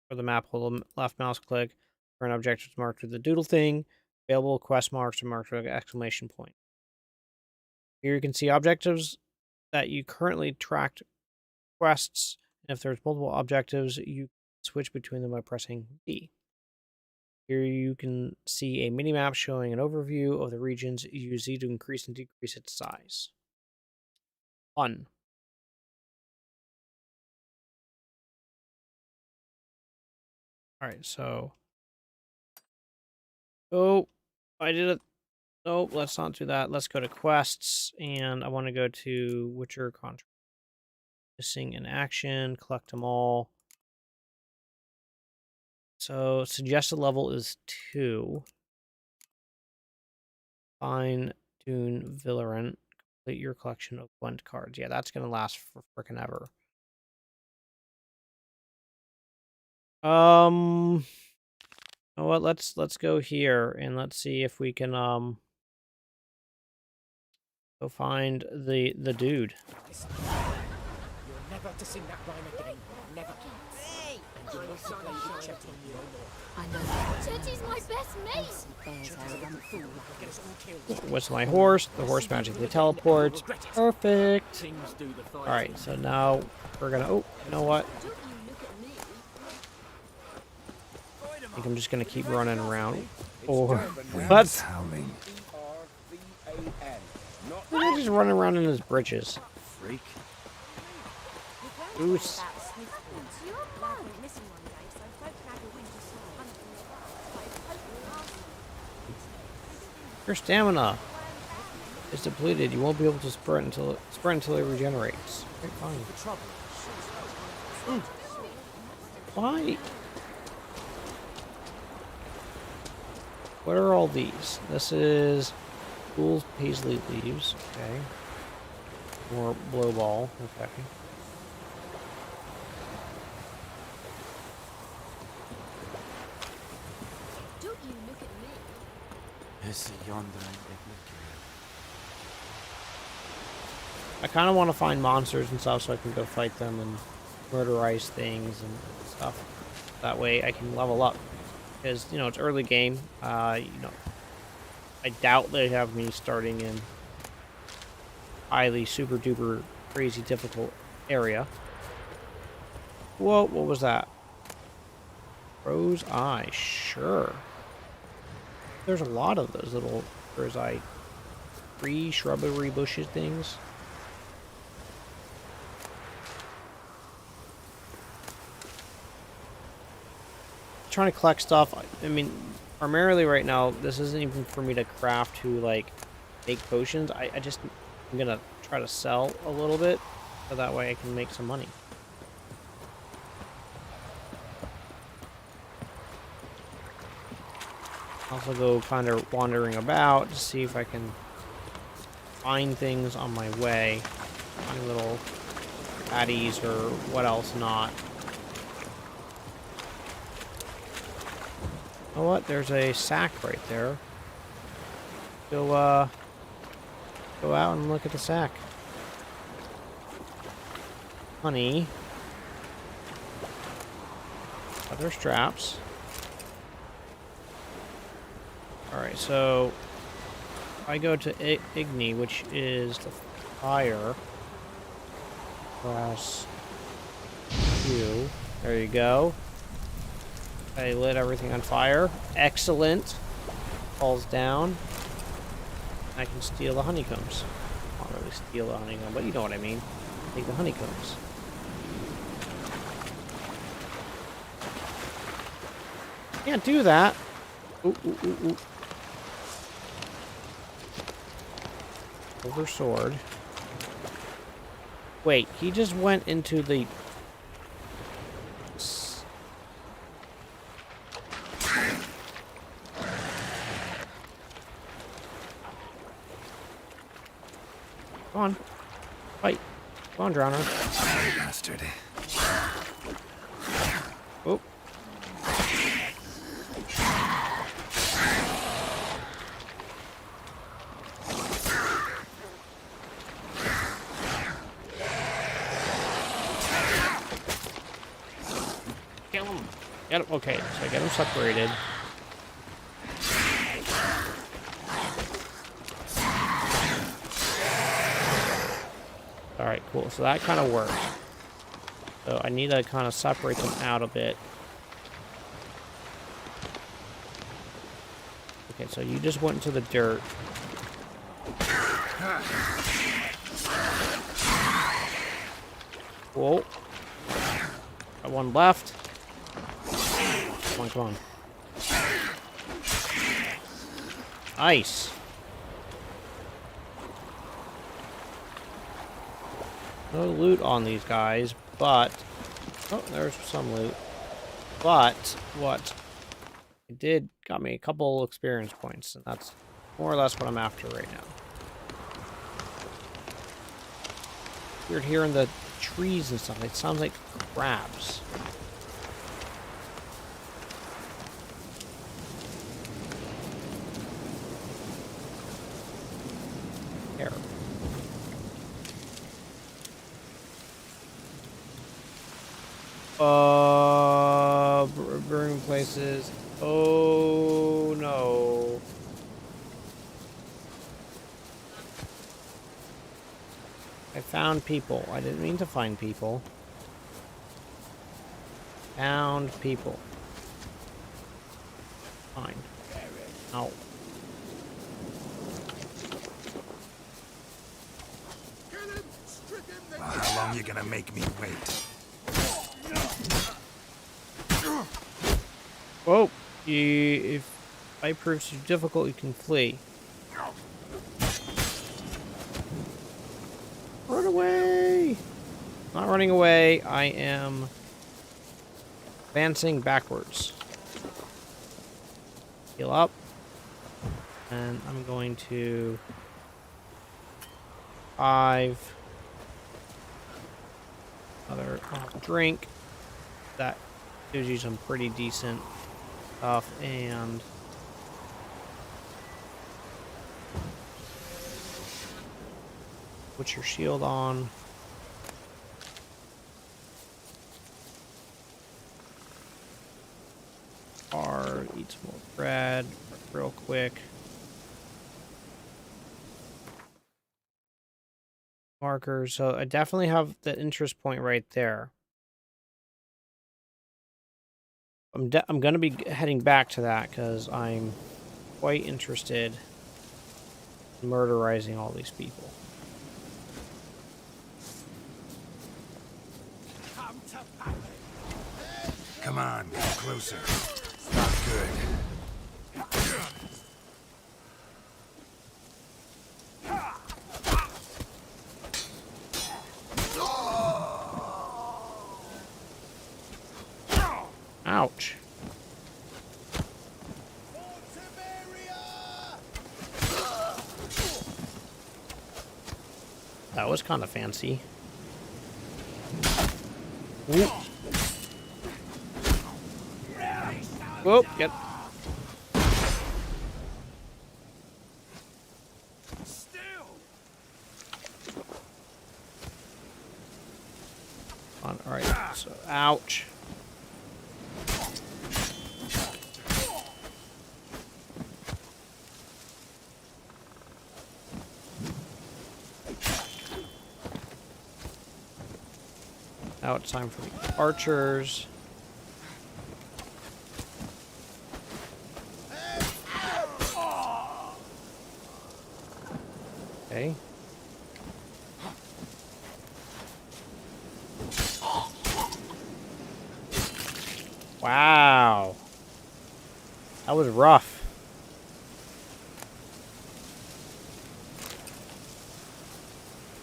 For the map, hold the left mouse click. Current objectives marked with the doodle thing. Available quest marks are marked with an exclamation point. Here you can see objectives that you currently tracked quests. And if there's multiple objectives, you switch between them by pressing B. Here you can see a mini-map showing an overview of the regions. Use Z to increase and decrease its size. Fun. All right, so. Oh, I did it. Nope, let's not do that. Let's go to quests, and I want to go to Witcher contract. Missing in action, collect them all. So suggested level is 2. Fine tune Villarent. Complete your collection of Gwent cards. Yeah, that's gonna last for frickin' ever. You know what? Let's go here and let's see if we can go find the dude. You're never to sing that rhyme again. Never. Hey! And you're not to play with Chetty no more. I know. Chetty's my best mate! Get us all killed. What's my horse? The horse magically teleports. Perfect. Alright, so now we're gonna... Oh, you know what? I think I'm just gonna keep running around. Or... What? Howling. Why am I just running around in his britches? Freak. Goose. Your stamina is depleted. You won't be able to sprint until it regenerates. Okay, fine. Why? What are all these? This is Fool's Paisley leaves. Okay. More blow ball. Okay. Don't you look at me. Is yonder I kind of want to find monsters and stuff so I can go fight them and murderize things and stuff. That way I can level up. Because, you know, it's early game. You know, I doubt they have me starting in highly super duper crazy difficult area. Whoa, what was that? Rose eye, sure. There's a lot of those little rose eye tree shrubbery bushes things. Trying to collect stuff. I mean, primarily right now, this isn't even for me to craft to like make potions. I'm gonna try to sell a little bit so that way I can make some money. Also go kind of wandering about to see if I can find things on my way. Find little baddies or what else not. You know what? There's a sack right there. Go out and look at the sack. Honey. Other straps. Alright, so I go to Igni, which is the fire. Press Q. There you go. I lit everything on fire. Excellent. Falls down. I can steal the honeycombs. Not really steal the honeycomb, but you know what I mean. Take the honeycombs. Can't do that. Ooh, ooh, ooh, ooh. Silver sword. Wait, he just went into the... Come on. Fight. Come on, Drowner. Bastard. Oh. Kill him. Get him. Okay, so I get him separated. Alright, cool. So that kind of works. So I need to kind of separate them out a bit. Okay, so you just went into the dirt. Whoa. Got one left. Come on, come on. Nice. No loot on these guys, but... Oh, there's some loot. But what it did got me a couple experience points, and that's more or less what I'm after right now. Weird hearing the trees and stuff. It sounds like crabs. Here. Burning places. Oh no. I found people. I didn't mean to find people. Found people. Fine. Ow. Well, how long you gonna make me wait? Whoa! If fight proves too difficult, you can flee. Run away! Not running away. I am advancing backwards. Heal up. And I'm going to... 5. Another drink. That gives you some pretty decent stuff, and put your shield on. Or eat some more bread real quick. Markers. So I definitely have the interest point right there. I'm going to be heading back to that because I'm quite interested in murderizing all these people. Come on, come closer. Not good. Ouch. That was kind of fancy. Ooh. Whoop, get. All right, so ouch. Now it's time for the archers. Okay. Wow. That was rough.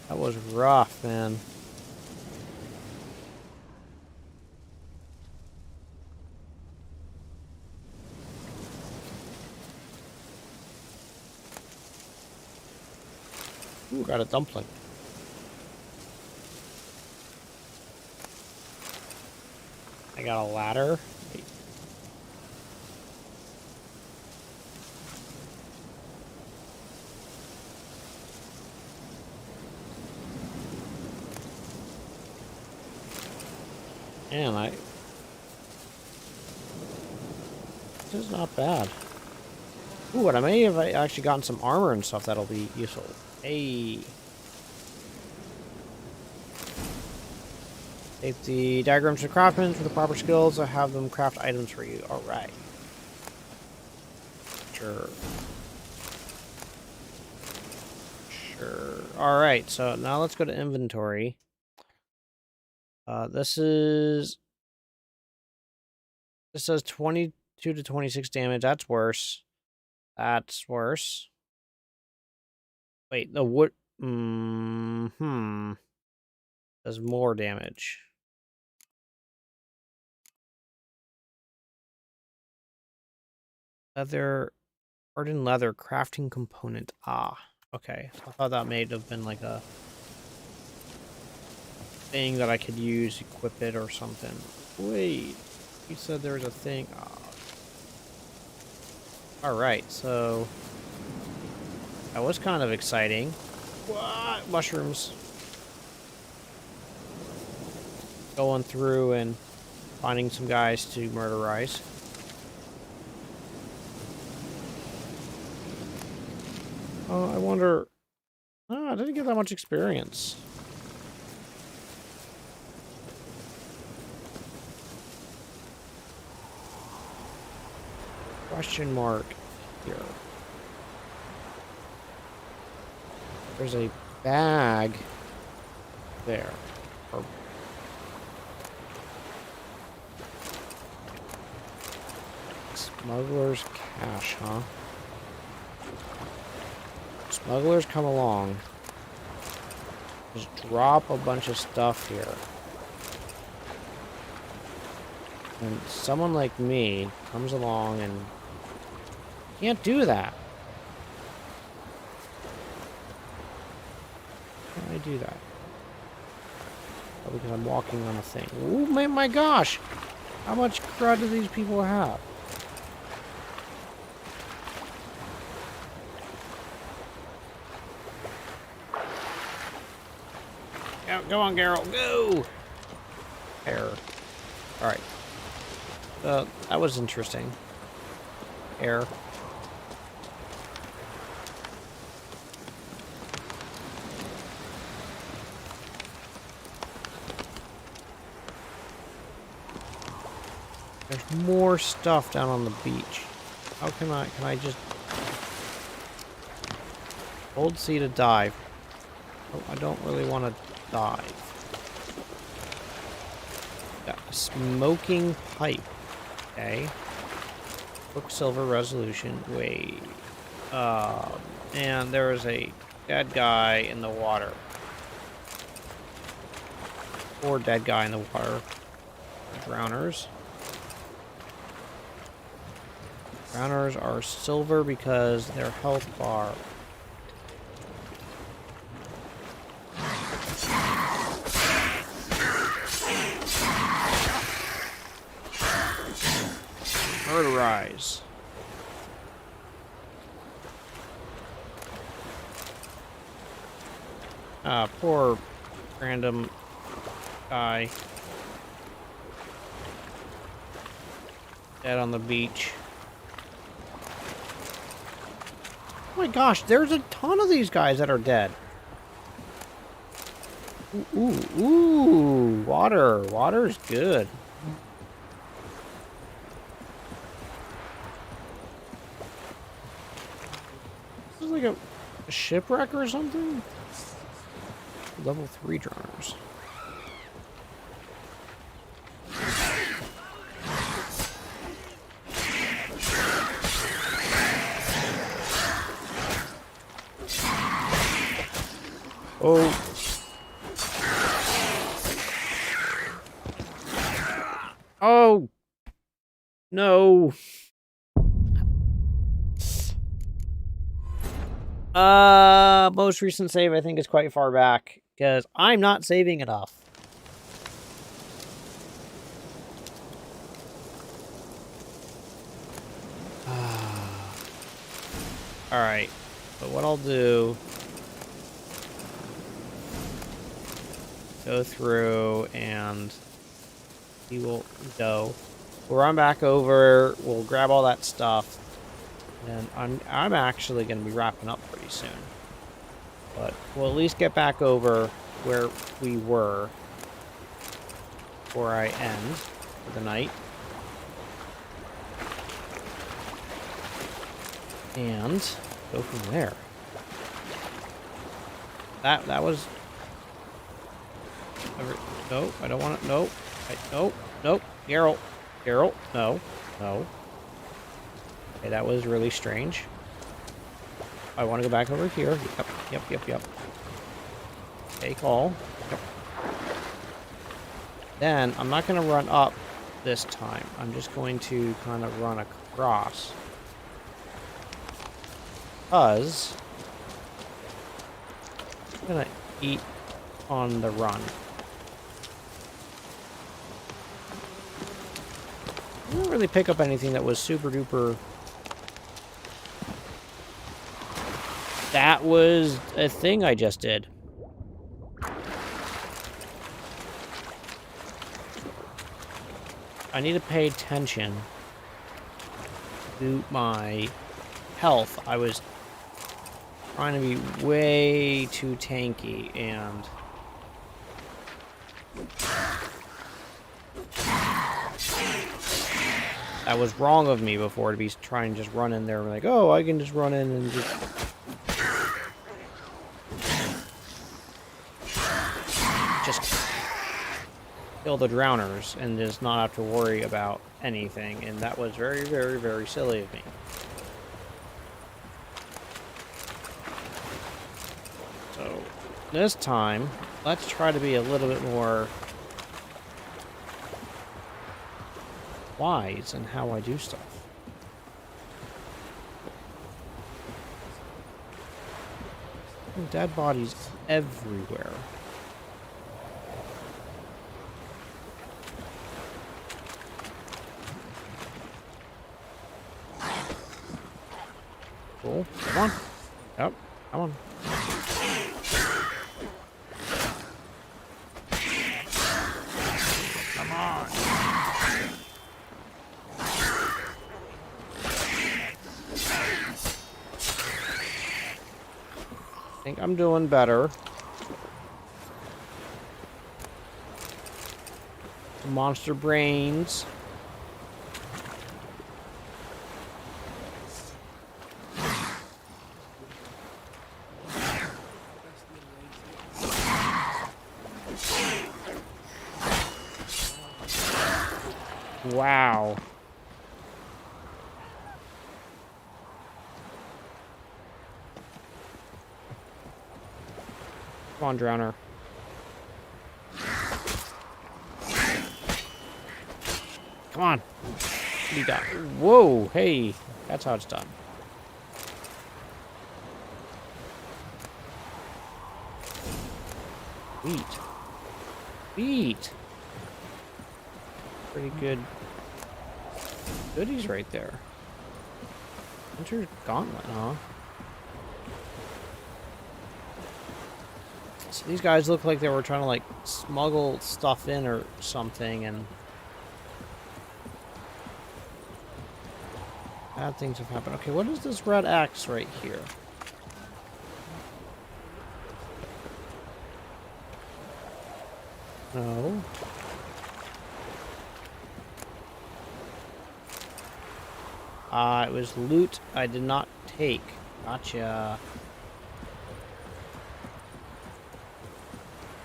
That was rough, man. Ooh, got a dumpling. I got a ladder. Wait. Man, this is not bad. Ooh, and I may have actually gotten some armor and stuff that'll be useful. Hey. Take the diagrams to craftsmen for the proper skills. I have them craft items for you. Alright. Sure. Sure. Alright, so now let's go to inventory. This says 22 to 26 damage. That's worse. That's worse. Wait, the wood. Does more damage. Leather, hardened leather, crafting component. Ah, okay. I thought that may have been like a thing that I could use, equip it or something. Wait, you said there was a thing. Alright, so that was kind of exciting. What? Mushrooms. Going through and finding some guys to murderize. I wonder... Oh, I didn't get that much experience. Question mark here. There's a bag there. Or smuggler's cache, huh? Smugglers come along. Just drop a bunch of stuff here. And someone like me comes along and can't do that. How can I do that? Oh, because I'm walking on a thing. Oh my gosh! How much crud do these people have? Go on, Geralt, go! Error. Alright. That was interesting. Error. There's more stuff down on the beach. How can I just... Hold C to dive. Oh, I don't really want to dive. Got a smoking pipe. Okay. Quicksilver resolution. Wait. And there is a dead guy in the water. Poor dead guy in the water. Drowners. Drowners are silver because their health bar. Murderize. Poor random guy. Dead on the beach. Oh my gosh, there's a ton of these guys that are dead. Ooh, water. Water's good. This is like a shipwreck or something? Level 3 drowners. Oh. Oh. No. Most recent save I think is quite far back because I'm not saving enough. All right. But what I'll do, go through and he will go. We'll run back over. We'll grab all that stuff, and I'm actually going to be wrapping up pretty soon. But we'll at least get back over where we were before I end for the night. And go from there. That was No, I don't want to. No. Nope. Nope. Geralt. Geralt. No. No. Okay, that was really strange. I want to go back over here. Yep. Take all. Yep. Then, I'm not going to run up this time. I'm just going to kind of run across. Because I'm going to eat on the run. I didn't really pick up anything that was super duper. That was a thing I just did. I need to pay attention to my health. I was trying to be way too tanky, and that was wrong of me before to be trying to just run in there and like, oh, I can just run in and just kill the drowners and just not have to worry about anything. And that was very, very, very silly of me. So this time, let's try to be a little bit more wise in how I do stuff. Dead bodies everywhere. Cool. Come on. Yep. Come on. Come on. I think I'm doing better. Monster brains. Wow. Come on, Drowner. Come on. You got. Whoa, hey. That's how it's done. Beat. Pretty good goodies right there. Winter's Gauntlet, huh? So these guys look like they were trying to like smuggle stuff in or something, and bad things have happened. Okay, what is this red X right here? No. It was loot I did not take. Gotcha.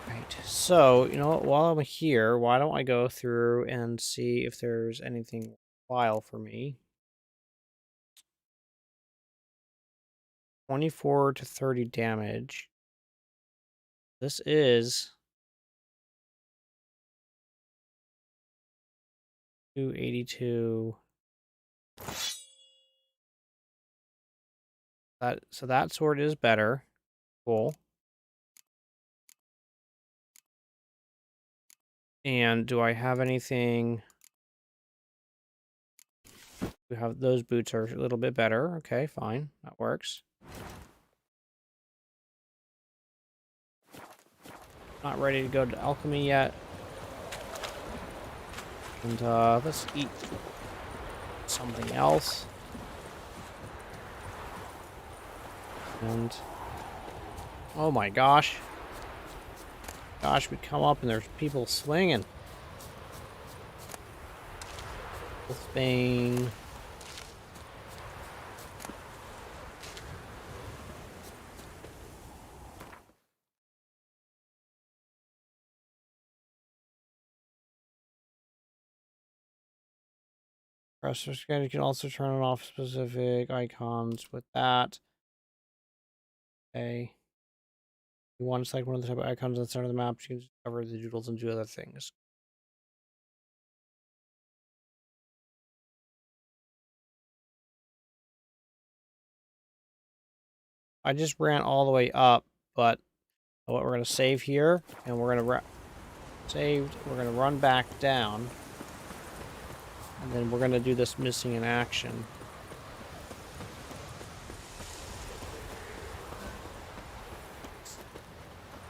Right. So, you know what? While I'm here, why don't I go through and see if there's anything worthwhile for me? 24 to 30 damage. This is 282. So that sword is better. Cool. And do I have anything? We have those boots are a little bit better. Okay, fine. That works. Not ready to go to alchemy yet. And let's eat something else. And oh my gosh. Gosh, we come up and there's people swinging. Spain. Press or scan. You can also turn off specific icons with that. Okay. You want to select one of the type of icons in the center of the map, you can just cover the doodles and do other things. I just ran all the way up, but what we're going to save here, and we're going to we're going to run back down, and then we're going to do this missing in action.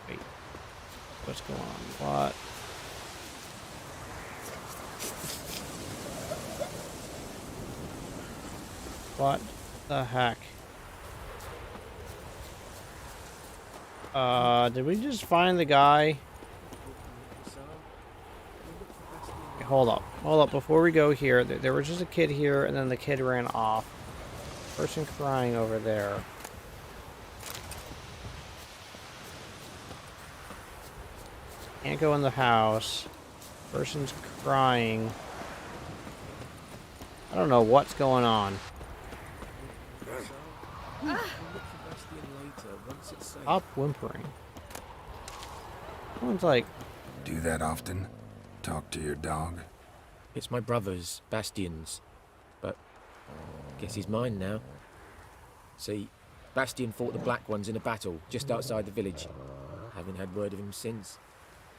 Wait, what's going on? What the heck? Did we just find the guy? Okay, hold up. Before we go here, there was just a kid here, and then the kid ran off. Person crying over there. Can't go in the house. Person's crying. I don't know what's going on. Stop whimpering. Someone's like... Do that often? Talk to your dog? It's my brother's, Bastian's. But guess he's mine now. See, Bastian fought the Black Ones in a battle just outside the village. Haven't had word of him since.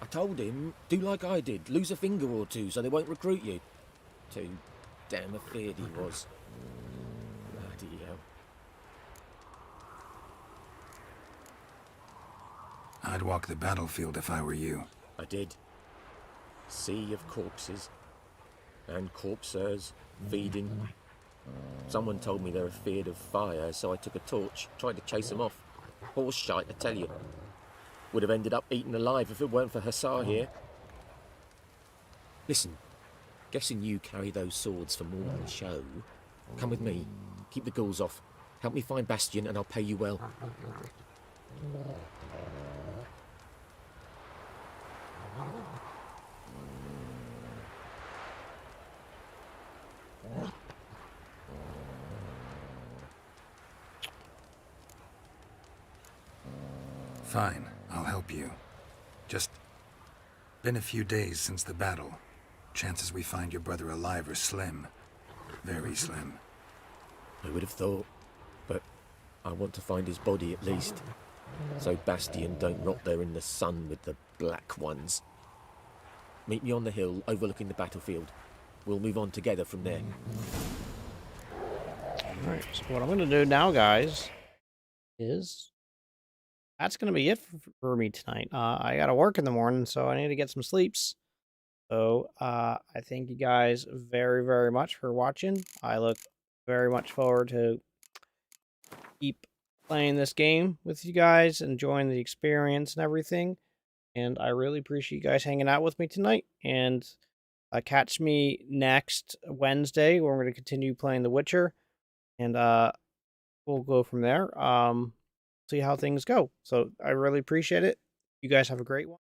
I told him, do like I did, lose a finger or two so they won't recruit you. Too damn afeard he was. Bloody hell. I'd walk the battlefield if I were you. I did. Sea of corpses. And corpsers feeding. Someone told me they're afeard of fire, so I took a torch, tried to chase them off. Horse shite, I tell you. Would have ended up eaten alive if it weren't for Hussar here. Listen, guessing you carry those swords for more than show. Come with me. Keep the ghouls off. Help me find Bastian and I'll pay you well. Fine, I'll help you. Just been a few days since the battle. Chances we find your brother alive are slim. Very slim. I would have thought, but I want to find his body at least. So Bastian don't rot there in the sun with the Black Ones. Meet me on the hill overlooking the battlefield. We'll move on together from there. Alright, so what I'm going to do now, guys, is... That's going to be it for me tonight. I got to work in the morning, so I need to get some sleeps. So, I thank you guys very, very much for watching. I look very much forward to keep playing this game with you guys, enjoying the experience and everything. And I really appreciate you guys hanging out with me tonight. And catch me next Wednesday, where we're going to continue playing The Witcher. And we'll go from there. See how things go. So I really appreciate it. You guys have a great one.